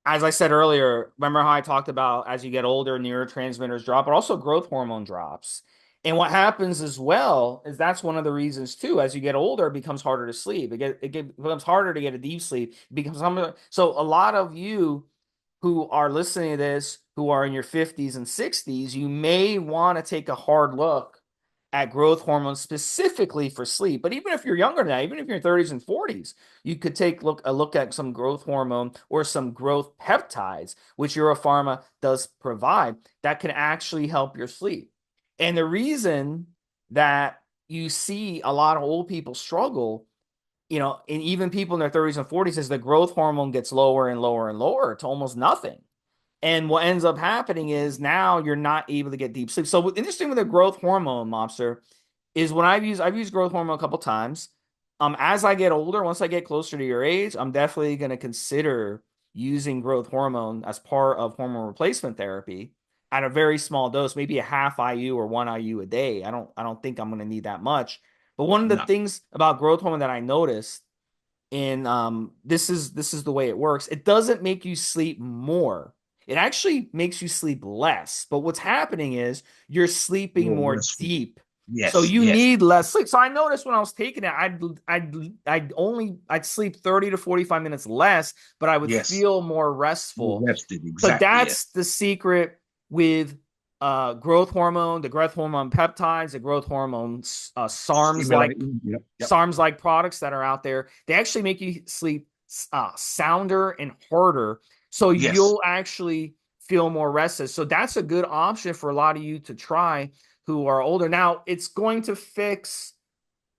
A: as I said earlier, remember how I talked about as you get older, neurotransmitters drop, but also growth hormone drops. And what happens as well is that's one of the reasons too. As you get older, it becomes harder to sleep. Becomes harder to get a deep sleep. It becomes so a lot of you who are listening to this, who are in your 50s and 60s, you may want to take a hard look at growth hormones specifically for sleep. But even if you're younger than that, even if you're in 30s and 40s, you could take a look at some growth hormone or some growth peptides, which Euro Pharma does provide, that can actually help your sleep. And the reason that you see a lot of old people struggle, and even people in their 30s and 40s, is the growth hormone gets lower and lower and lower to almost nothing. And what ends up happening is now you're not able to get deep sleep. So what's interesting with the growth hormone, Mobster, is when I've used growth hormone a couple times. As I get older, once I get closer to your age, I'm definitely going to consider using growth hormone as part of hormone replacement therapy at a very small dose, maybe a half IU or 1 IU a day. I don't think I'm going to need that much. But one of the
B: No.
A: things about growth hormone that I noticed And this is the way it works. It doesn't make you sleep more. It actually makes you sleep less. But what's happening is you're sleeping
B: More
A: more
B: restful.
A: deep. So
B: Yes,
A: you
B: yes,
A: need less sleep. So I noticed when I was taking it, I'd sleep 30 to 45 minutes less, but I would
B: yes.
A: feel more
B: More
A: restful.
B: rested.
A: So
B: Exactly. Yes.
A: that's the secret with growth hormone, the growth hormone peptides, the growth hormones,
B: Stimulating. Yep. Yep.
A: SARMs like products that are out there. They actually make you sleep sounder and harder, so
B: Yes.
A: you'll actually feel more rested. So that's a good option for a lot of you to try who are older. Now it's going to fix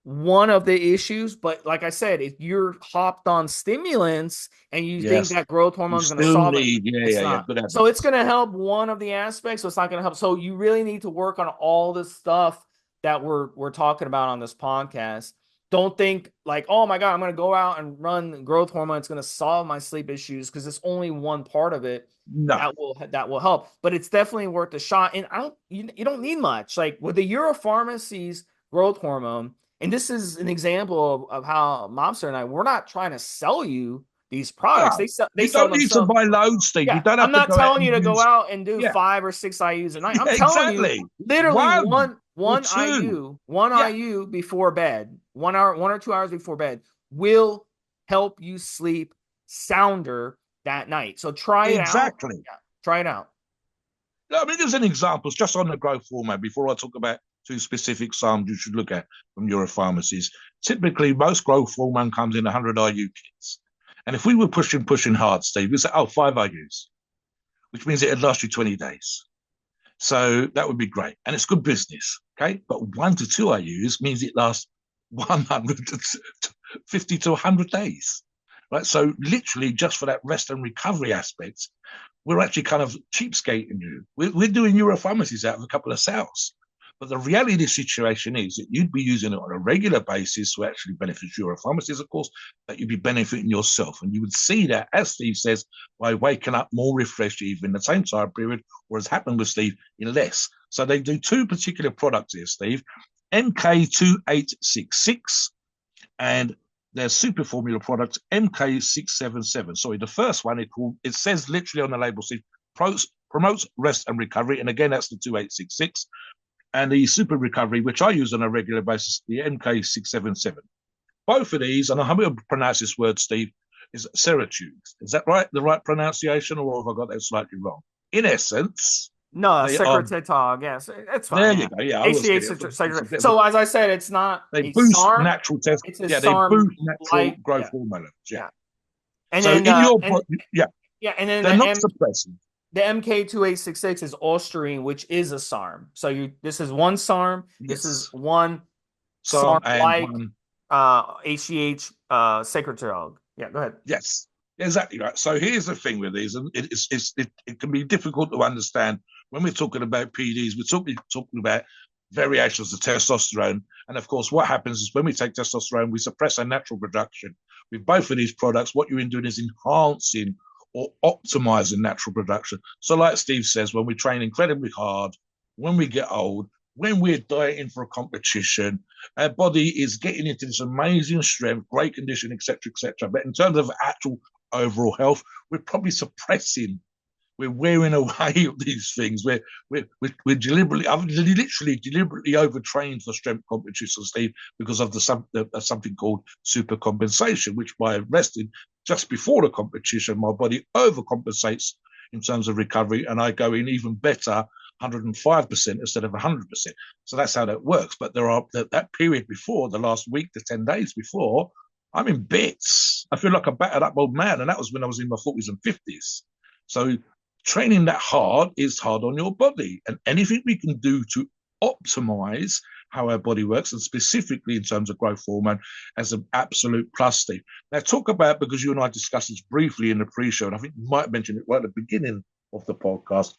A: one of the issues, but like I said, if you're hopped on stimulants and you think
B: Yes.
A: that growth
B: You
A: hormone is going to
B: still
A: solve it,
B: need. Yeah.
A: it's
B: Yeah. Yeah.
A: not.
B: Good
A: So it's
B: habits.
A: going to help one of the aspects, so it's not going to help. So you really need to work on all the stuff that we're talking about on this podcast. Don't think like, oh my God, I'm going to go out and run growth hormone. It's going to solve my sleep issues, because it's only one part of it
B: No.
A: that will help. But it's definitely worth a shot. And you don't need much. Like with the Euro Pharmacies growth hormone, and this is an example of how Mobster and I, we're not trying to sell you these products.
B: No.
A: They
B: You
A: sell
B: don't need to
A: themselves.
B: buy loads, Steve. You
A: Yeah,
B: don't have
A: I'm
B: to
A: not
B: go out
A: telling
B: and
A: you to go
B: use.
A: out and do
B: Yeah.
A: 5 or 6 IUs a night. I'm
B: Yeah.
A: telling you,
B: Exactly.
A: literally
B: One or
A: one
B: two.
A: IU, one
B: Yeah.
A: IU before bed, 1 hour, 1 or 2 hours before bed will help you sleep sounder that night. So try it out.
B: Exactly.
A: Yeah, try it out.
B: I mean, there's an example just on the growth format before I talk about two specific sums you should look at from Euro Pharmacies. Typically, most growth hormone comes in 100 IU kits. And if we were pushing hard, Steve, we say, oh, 5 IUs, which means it'd last you 20 days. So that would be great. And it's good business. Okay. But 1 to 2 IUs means it lasts 150 to 100 days. Right. So literally just for that rest and recovery aspect, we're actually kind of cheapskating you. We're doing Euro Pharmacies out of a couple of sales. But the reality of the situation is that you'd be using it on a regular basis to actually benefit Euro Pharmacies, of course, but you'd be benefiting yourself. And you would see that, as Steve says, by waking up more refreshed even in the same time period, or as happened with Steve, in less. So they do two particular products here, Steve. MK2866 and their super formula product MK677. Sorry, the first one it says literally on the label, Steve, promotes rest and recovery. And again, that's the 2866. And the super recovery, which I use on a regular basis, the MK677. Both of these, and I'm going to pronounce this word, Steve, is Seratude. Is that right? The right pronunciation, or have I got that slightly wrong? In essence,
A: No,
B: they are.
A: Secret Talk. Yes, it's
B: There
A: fine.
B: you
A: Yeah.
B: go. Yeah, I always
A: ACH
B: get it. It's
A: So as I said, it's not
B: they
A: a
B: boost
A: SARM.
B: natural test.
A: It's a
B: Yeah, they
A: SARM
B: boost natural
A: light.
B: growth
A: Yeah,
B: hormones. Yeah.
A: yeah. And
B: So
A: then
B: in your
A: and
B: yeah,
A: yeah, and then
B: they're not suppressing.
A: the MK2866 is Osterine, which is a SARM. So this is one SARM. This is
B: Yes.
A: one SARM
B: Some and
A: like
B: one.
A: ACH Secretarial. Yeah, go ahead.
B: Yes. Exactly right. So here's the thing with these, and it can be difficult to understand when we're talking about PEDs. We're talking about variations of testosterone, and of course, what happens is when we take testosterone, we suppress our natural production. With both of these products, what you're doing is enhancing or optimizing natural production. So, like Steve says, when we train incredibly hard, when we get old, when we're dieting for a competition, our body is getting into this amazing strength, great condition, etc., etc. But in terms of actual overall health, we're probably suppressing. We're wearing away of these things. We're deliberately, I've literally deliberately overtrained for strength competition, Steve, because of something called super compensation, which by resting just before the competition, my body overcompensates in terms of recovery, and I go in even better 105% instead of 100%. So that's how that works. But there are that period before, the last week to 10 days before, I'm in bits. I feel like a battered up old man. And that was when I was in my 40s and 50s. So training that hard is hard on your body. And anything we can do to optimize how our body works, and specifically in terms of growth hormone, as an absolute plus, Steve. Now, talk about, because you and I discussed this briefly in the pre-show, and I think you might mention it right at the beginning of the podcast.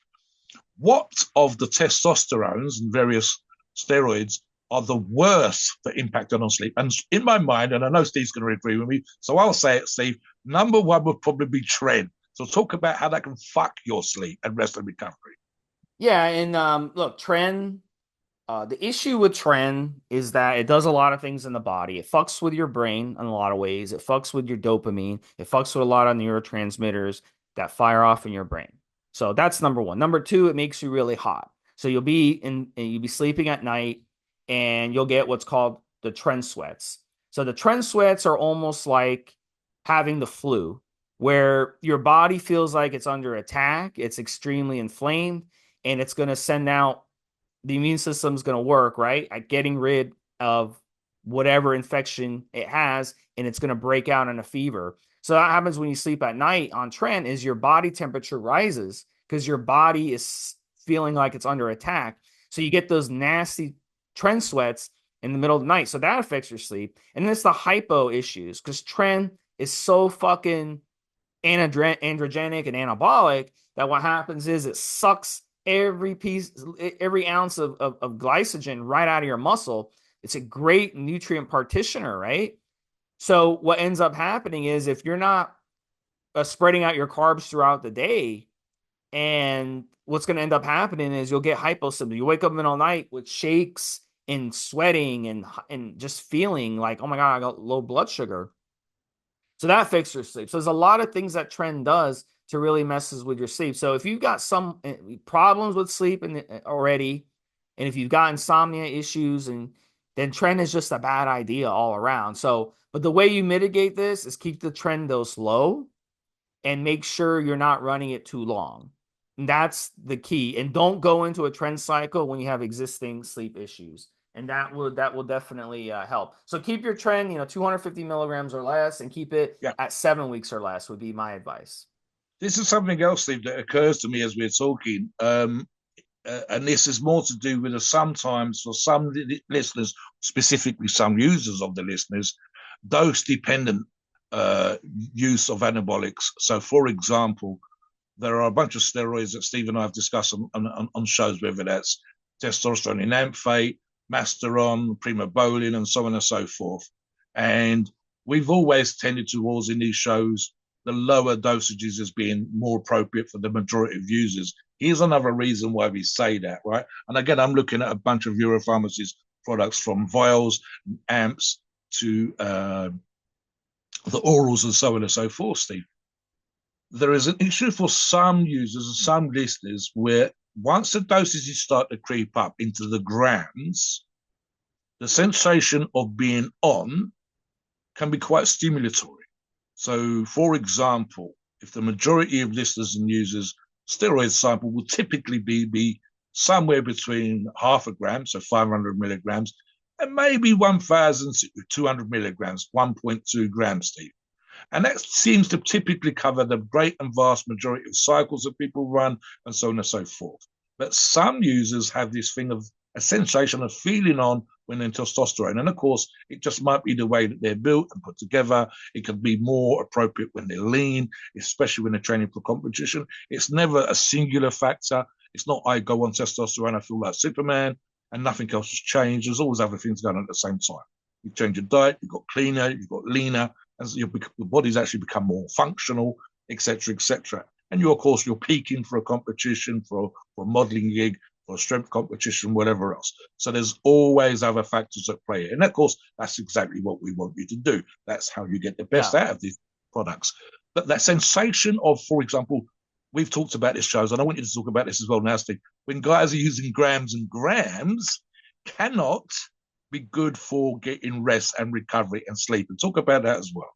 B: What of the testosterones and various steroids are the worst for impacting on sleep? And in my mind, and I know Steve's going to agree with me, so I'll say it, Steve, number one would probably be tren. So talk about how that can fuck your sleep and rest and recovery.
A: Yeah, and look, Tren. The issue with tren is that it does a lot of things in the body. It fucks with your brain in a lot of ways. It fucks with your dopamine. It fucks with a lot of neurotransmitters that fire off in your brain. So that's number one. Number two, it makes you really hot. So you'll be sleeping at night and you'll get what's called the tren sweats. So the tren sweats are almost like having the flu, where your body feels like it's under attack, it's extremely inflamed, and it's going to send out the immune system's going to work, right, at getting rid of whatever infection it has, and it's going to break out in a fever. So that happens when you sleep at night on trend is your body temperature rises because your body is feeling like it's under attack. So you get those nasty trend sweats in the middle of the night. So that affects your sleep. And then it's the hypo issues because trend is so fucking androgenic and anabolic that what happens is it sucks every ounce of glycogen right out of your muscle. It's a great nutrient partitioner, right? So what ends up happening is if you're not spreading out your carbs throughout the day, and what's going to end up happening is you'll get hyposymptom. You wake up in the middle of the night with shakes and sweating and just feeling like, oh my God, I got low blood sugar. So that affects your sleep. So there's a lot of things that trend does to really messes with your sleep. So if you've got some problems with sleep already, and if you've got insomnia issues, and then trend is just a bad idea all around. So, but the way you mitigate this is keep the trend dose low and make sure you're not running it too long. And that's the key. And don't go into a trend cycle when you have existing sleep issues. And that will definitely help. So keep your trend, 250 milligrams or less, and keep it
B: Yeah.
A: at 7 weeks or less would be my advice.
B: This is something else, Steve, that occurs to me as we're talking. And this is more to do with sometimes for some listeners, specifically some users of the listeners, dose dependent use of anabolics. So, for example, there are a bunch of steroids that Steve and I have discussed on shows, whether that's testosterone enanthate, masteron, primobolan, and so on and so forth. And we've always tended towards in these shows the lower dosages as being more appropriate for the majority of users. Here's another reason why we say that, right? And again, I'm looking at a bunch of Euro Pharmacies products from vials, amps to the orals and so on and so forth, Steve. There is an issue for some users and some listeners where once the dosages start to creep up into the grams, the sensation of being on can be quite stimulatory. So, for example, if the majority of listeners and users steroid sample will typically be somewhere between half a gram, so 500 milligrams, and maybe 1,200 milligrams, 1.2 grams, Steve. And that seems to typically cover the great and vast majority of cycles that people run and so on and so forth. But some users have this thing of a sensation of feeling on when in testosterone. And of course, it just might be the way that they're built and put together. It can be more appropriate when they're lean, especially when they're training for competition. It's never a singular factor. It's not I go on testosterone, I feel like Superman, and nothing else has changed. There's always other things going on at the same time. You change your diet, you've got cleaner, you've got leaner, and so your body's actually become more functional, etc., etc. And you, of course, you're peaking for a competition, for a modeling gig, for a strength competition, whatever else. So there's always other factors at play. And of course, that's exactly what we want you to do. That's how you get the best
A: Yeah.
B: out of these products. But that sensation of, for example, we've talked about this shows, and I want you to talk about this as well now, Steve. When guys are using grams and grams, cannot be good for getting rest and recovery and sleep. And talk about that as well.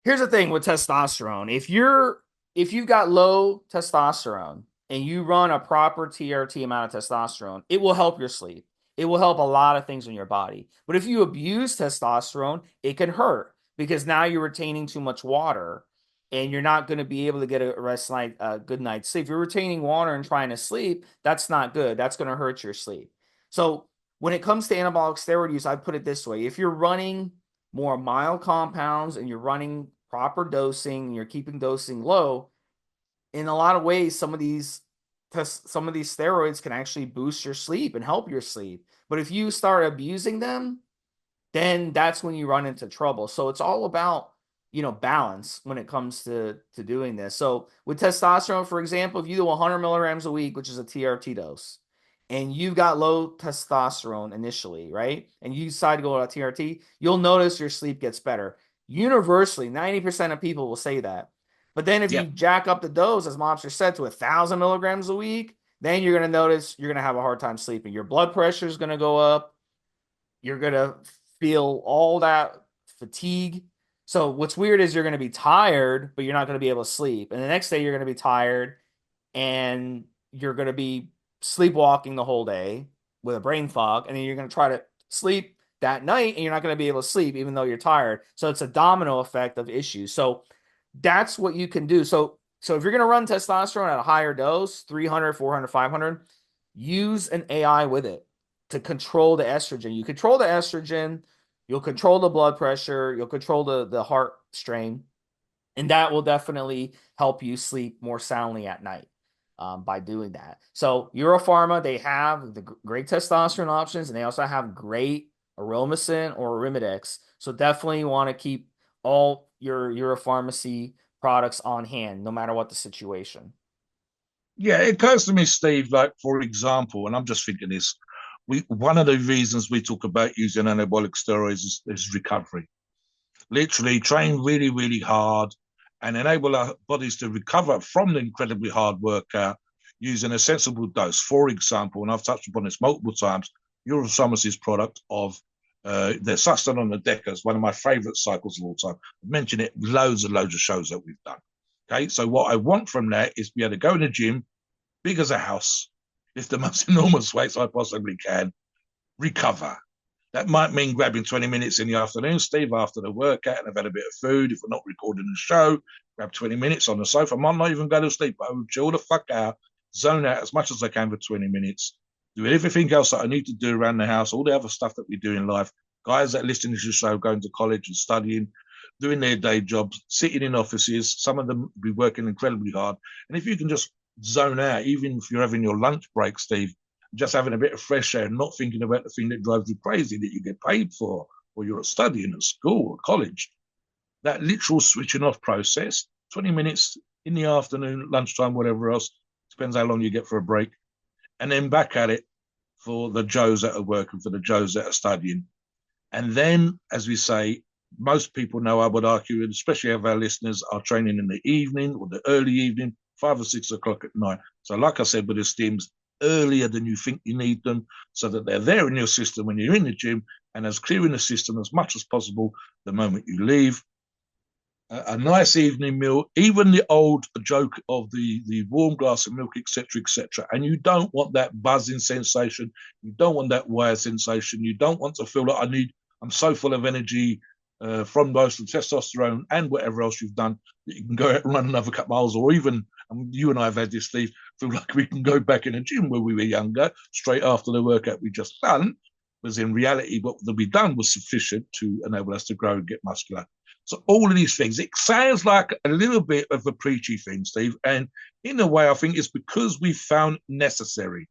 A: Here's the thing with testosterone. If you've got low testosterone and you run a proper TRT amount of testosterone, it will help your sleep. It will help a lot of things in your body. But if you abuse testosterone, it can hurt because now you're retaining too much water and you're not going to be able to get a good night's sleep. If you're retaining water and trying to sleep, that's not good. That's going to hurt your sleep. So when it comes to anabolic steroid use, I put it this way. If you're running more mild compounds and you're running proper dosing and you're keeping dosing low, in a lot of ways, some of these steroids can actually boost your sleep and help your sleep. But if you start abusing them, then that's when you run into trouble. So it's all about, balance when it comes to doing this. So with testosterone, for example, if you do 100 milligrams a week, which is a TRT dose, and you've got low testosterone initially, right? And you decide to go to TRT, you'll notice your sleep gets better. Universally, 90% of people will say that. But then if you
B: Yep.
A: jack up the dose, as Mobster said, to 1,000 milligrams a week, then you're going to notice you're going to have a hard time sleeping. Your blood pressure is going to go up. You're going to feel all that fatigue. So what's weird is you're going to be tired, but you're not going to be able to sleep. And the next day you're going to be tired and you're going to be sleepwalking the whole day with a brain fog, and then you're going to try to sleep that night and you're not going to be able to sleep even though you're tired. So it's a domino effect of issues. So that's what you can do. So if you're going to run testosterone at a higher dose, 300, 400, 500, use an AI with it to control the estrogen. You control the estrogen, you'll control the blood pressure, you'll control the heart strain, and that will definitely help you sleep more soundly at night by doing that. So Euro Pharma, they have the great testosterone options, and they also have great aromasin or arimidex. So definitely want to keep all your Euro Pharmacy products on hand, no matter what the situation.
B: Yeah, it occurs to me, Steve, like, for example, and I'm just thinking this, one of the reasons we talk about using anabolic steroids is recovery. Literally train really, really hard and enable our bodies to recover from the incredibly hard workout using a sensible dose. For example, and I've touched upon this multiple times, Euro Pharmacies product of their Sustain on the Deck is one of my favorite cycles of all time. I've mentioned it loads and loads of shows that we've done. Okay, so what I want from that is be able to go in the gym, big as a house, lift the most enormous weights I possibly can, recover. That might mean grabbing 20 minutes in the afternoon, Steve, after the workout, and I've had a bit of food. If we're not recording the show, grab 20 minutes on the sofa. I might not even go to sleep, but I will chill the fuck out, zone out as much as I can for 20 minutes, do everything else that I need to do around the house, all the other stuff that we do in life. Guys that listen to the show, going to college and studying, doing their day jobs, sitting in offices. Some of them be working incredibly hard. And if you can just zone out, even if you're having your lunch break, Steve, just having a bit of fresh air, not thinking about the thing that drives you crazy that you get paid for, or you're studying at school or college. That literal switching off process, 20 minutes in the afternoon, lunchtime, whatever else, depends how long you get for a break, and then back at it for the Joes that are working, for the Joes that are studying. And then, as we say, most people know, I would argue, especially if our listeners are training in the evening or the early evening, 5 or 6 o'clock at night. So, like I said, with the steams, earlier than you think you need them, so that they're there in your system when you're in the gym, and as clear in the system as much as possible the moment you leave. A nice evening meal, even the old joke of the warm glass of milk, etc., etc. And you don't want that buzzing sensation. You don't want that wire sensation. You don't want to feel like I'm so full of energy from both the testosterone and whatever else you've done that you can go out and run another couple miles, or even, and you and I have had this, Steve, feel like we can go back in a gym where we were younger, straight after the workout we just done, because in reality, what we done was sufficient to enable us to grow and get muscular. So all of these things, it sounds like a little bit of a preachy thing, Steve. And in a way, I think it's because we found necessary.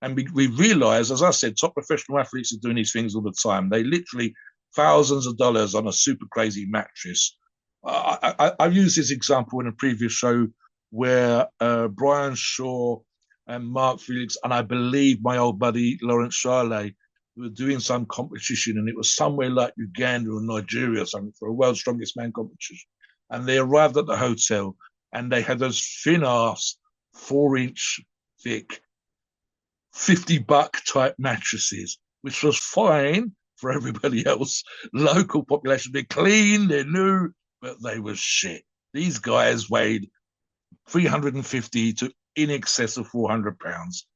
B: And we realize, as I said, top professional athletes are doing these things all the time. They literally thousands of dollars on a super crazy mattress. I've used this example in a previous show where Brian Shaw and Mark Felix, and I believe my old buddy Lawrence Charlet, were doing some competition, and it was somewhere like Uganda or Nigeria or something for a world's strongest man competition. And they arrived at the hotel, and they had those thin ass, 4-inch thick, $50 type mattresses, which was fine for everybody else. Local population, they're clean, they're new, but they were shit. These guys weighed 350 to in excess of 400 pounds.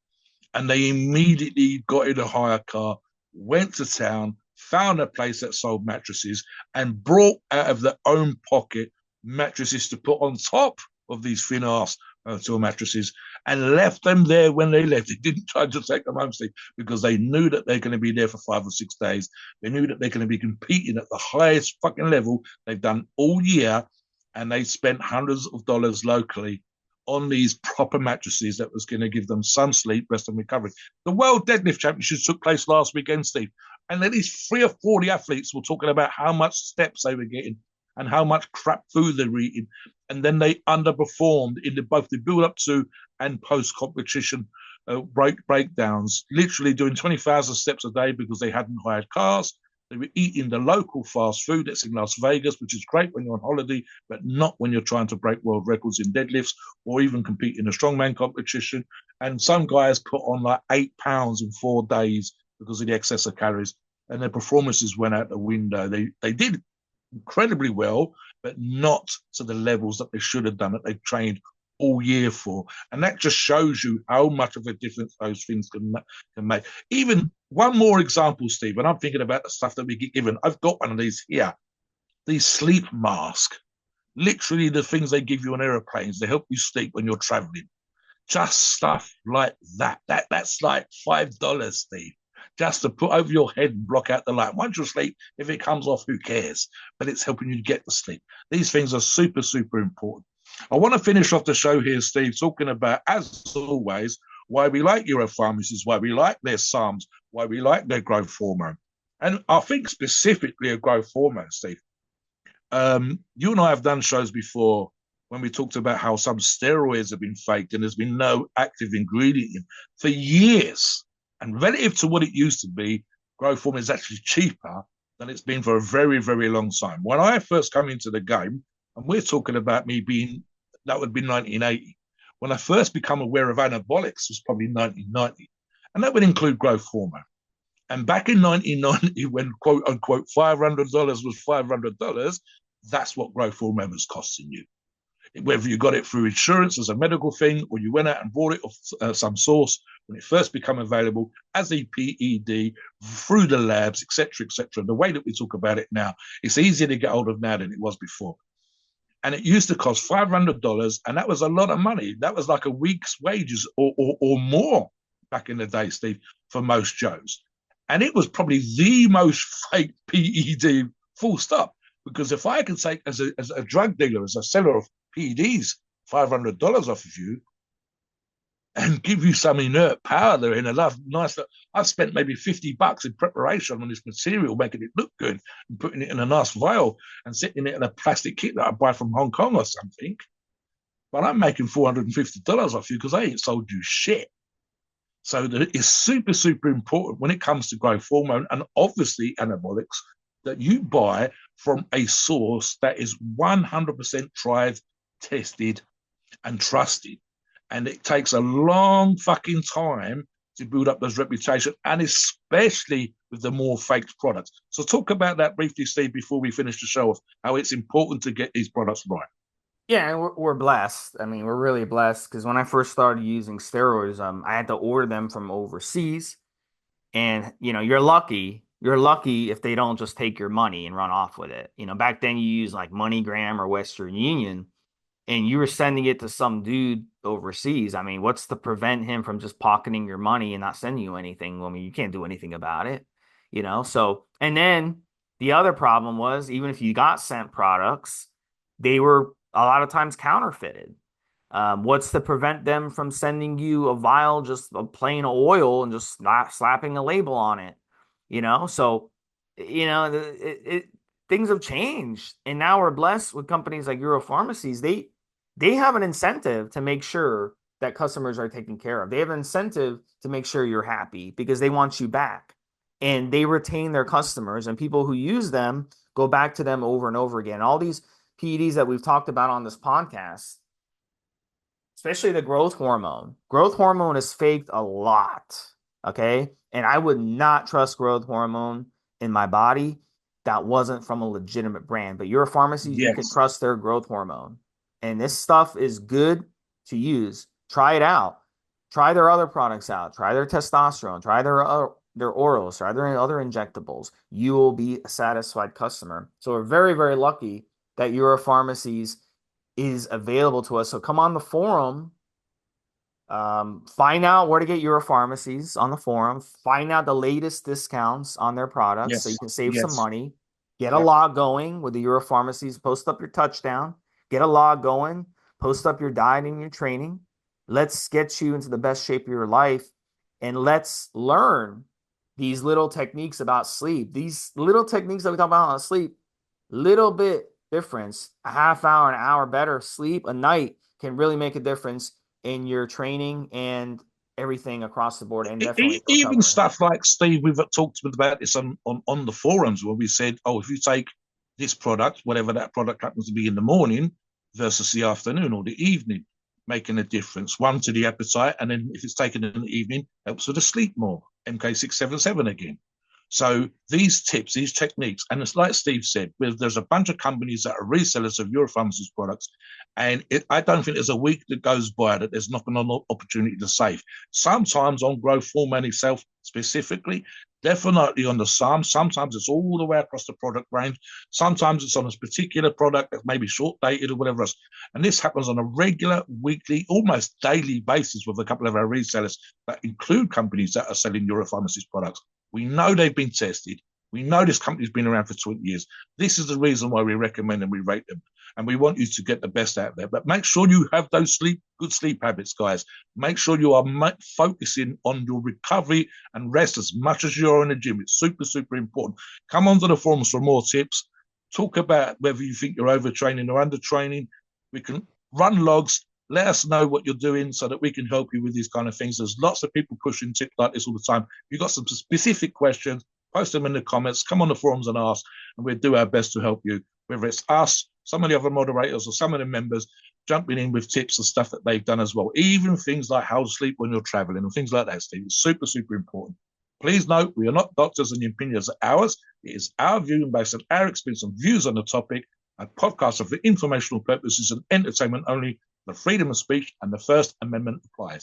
B: And they immediately got in a hire car, went to town, found a place that sold mattresses, and brought out of their own pocket mattresses to put on top of these thin ass hotel mattresses, and left them there when they left. They didn't try to take them home, Steve, because they knew that they're going to be there for 5 or 6 days. They knew that they're going to be competing at the highest fucking level they've done all year, and they spent hundreds of dollars locally on these proper mattresses that was going to give them some sleep, rest, and recovery. The World Deadlift Championships took place last weekend, Steve, and at least 3 or 4 athletes were talking about how much steps they were getting and how much crap food they were eating, and then they underperformed in both the build-up to and post-competition breakdowns, literally doing 20,000 steps a day because they hadn't hired cars. They were eating the local fast food that's in Las Vegas, which is great when you're on holiday, but not when you're trying to break world records in deadlifts or even compete in a strongman competition. And some guys put on like 8 pounds in 4 days because of the excess of calories, and their performances went out the window. They did incredibly well, but not to the levels that they should have done that they've trained all year for. And that just shows you how much of a difference those things can make. Even one more example, Steve, and I'm thinking about the stuff that we get given. I've got one of these here, these sleep masks, literally the things they give you on airplanes. They help you sleep when you're traveling. Just stuff like that. That's like $5, Steve, just to put over your head and block out the light. Once you sleep, if it comes off, who cares? But it's helping you to get to sleep. These things are super, super important. I want to finish off the show here, Steve, talking about, as always, why we like Euro Pharmacies, why we like their SARMs, why we like their growth hormone. And I think specifically a growth hormone, Steve. You and I have done shows before when we talked about how some steroids have been faked and there's been no active ingredient in for years. And relative to what it used to be, growth hormone is actually cheaper than it's been for a very, very long time. When I first came into the game, and we're talking about me being, that would be 1980. When I first become aware of anabolics was probably 1990. And that would include growth hormone. And back in 1990, when quote unquote $500 was $500, that's what growth hormone was costing you. Whether you got it through insurance as a medical thing or you went out and bought it off some source when it first became available as a PED through the labs, etc., etc. The way that we talk about it now, it's easier to get hold of now than it was before. And it used to cost $500, and that was a lot of money. That was like a week's wages or more back in the day, Steve, for most Joes. And it was probably the most fake PED, full stop. Because if I can take, as a drug dealer, as a seller of PEDs, $500 off of you and give you some inert powder in a nice. I've spent maybe $50 in preparation on this material, making it look good and putting it in a nice vial and sitting it in a plastic kit that I buy from Hong Kong or something. But I'm making $450 off you because I ain't sold you shit. So it's super, super important when it comes to growth hormone and obviously anabolics that you buy from a source that is 100% tried, tested, and trusted. And it takes a long fucking time to build up those reputation, and especially with the more faked products. So talk about that briefly, Steve, before we finish the show, of how it's important to get these products right.
A: Yeah, and we're blessed. I mean, we're really blessed because when I first started using steroids, I had to order them from overseas. And you're lucky. You're lucky if they don't just take your money and run off with it. Back then you used like MoneyGram or Western Union, and you were sending it to some dude overseas. I mean, what's to prevent him from just pocketing your money and not sending you anything? I mean, you can't do anything about it. So, and then the other problem was even if you got sent products, they were a lot of times counterfeited. What's to prevent them from sending you a vial just of plain oil and just not slapping a label on it? So things have changed, and now we're blessed with companies like Euro Pharmacies. They have an incentive to make sure that customers are taken care of. They have an incentive to make sure you're happy because they want you back, and they retain their customers, and people who use them go back to them over and over again. All these PEDs that we've talked about on this podcast, especially the growth hormone. Growth hormone is faked a lot. Okay. And I would not trust growth hormone in my body that wasn't from a legitimate brand. But your pharmacy, you can
B: Yes.
A: trust their growth hormone. And this stuff is good to use. Try it out. Try their other products out. Try their testosterone. Try their orals. Try their other injectables. You will be a satisfied customer. So we're very, very lucky that Euro Pharmacies is available to us. So come on the forum, find out where to get Euro Pharmacies on the forum, find out the latest discounts on their products so you
B: Yes.
A: can save some
B: Yes.
A: money. Get a
B: Yeah.
A: log going with the Euro Pharmacies. Post up your touchdown. Get a log going. Post up your diet and your training. Let's get you into the best shape of your life, and let's learn these little techniques about sleep. These little techniques that we talk about on sleep, little bit difference, a half hour, an hour better sleep a night can really make a difference in your training and everything across the board and definitely
B: Even
A: recover.
B: stuff like Steve, we've talked about this on the forums where we said, oh, if you take this product, whatever that product happens to be in the morning versus the afternoon or the evening, making a difference. One to the appetite, and then if it's taken in the evening, helps with the sleep more. MK677 again. So these tips, these techniques, and it's like Steve said, there's a bunch of companies that are resellers of Euro Pharmacies products, and I don't think there's a week that goes by that there's not an opportunity to save. Sometimes on growth hormone itself specifically, definitely on the sum. Sometimes it's all the way across the product range. Sometimes it's on a particular product that may be short dated or whatever else. And this happens on a regular, weekly, almost daily basis with a couple of our resellers that include companies that are selling Euro Pharmacies products. We know they've been tested. We know this company's been around for 20 years. This is the reason why we recommend and we rate them. And we want you to get the best out there. But make sure you have those good sleep habits, guys. Make sure you are focusing on your recovery and rest as much as you're in the gym. It's super, super important. Come onto the forums for more tips. Talk about whether you think you're overtraining or undertraining. We can run logs. Let us know what you're doing so that we can help you with these kind of things. There's lots of people pushing tips like this all the time. If you've got some specific questions, post them in the comments. Come on the forums and ask, and we'll do our best to help you, whether it's us, some of the other moderators, or some of the members jumping in with tips and stuff that they've done as well. Even things like how to sleep when you're traveling and things like that, Steve. It's super, super important. Please note, we are not doctors and the opinions are ours. It is our view and based on our experience and views on the topic. A podcast are for informational purposes and entertainment only. The freedom of speech and the First Amendment applies.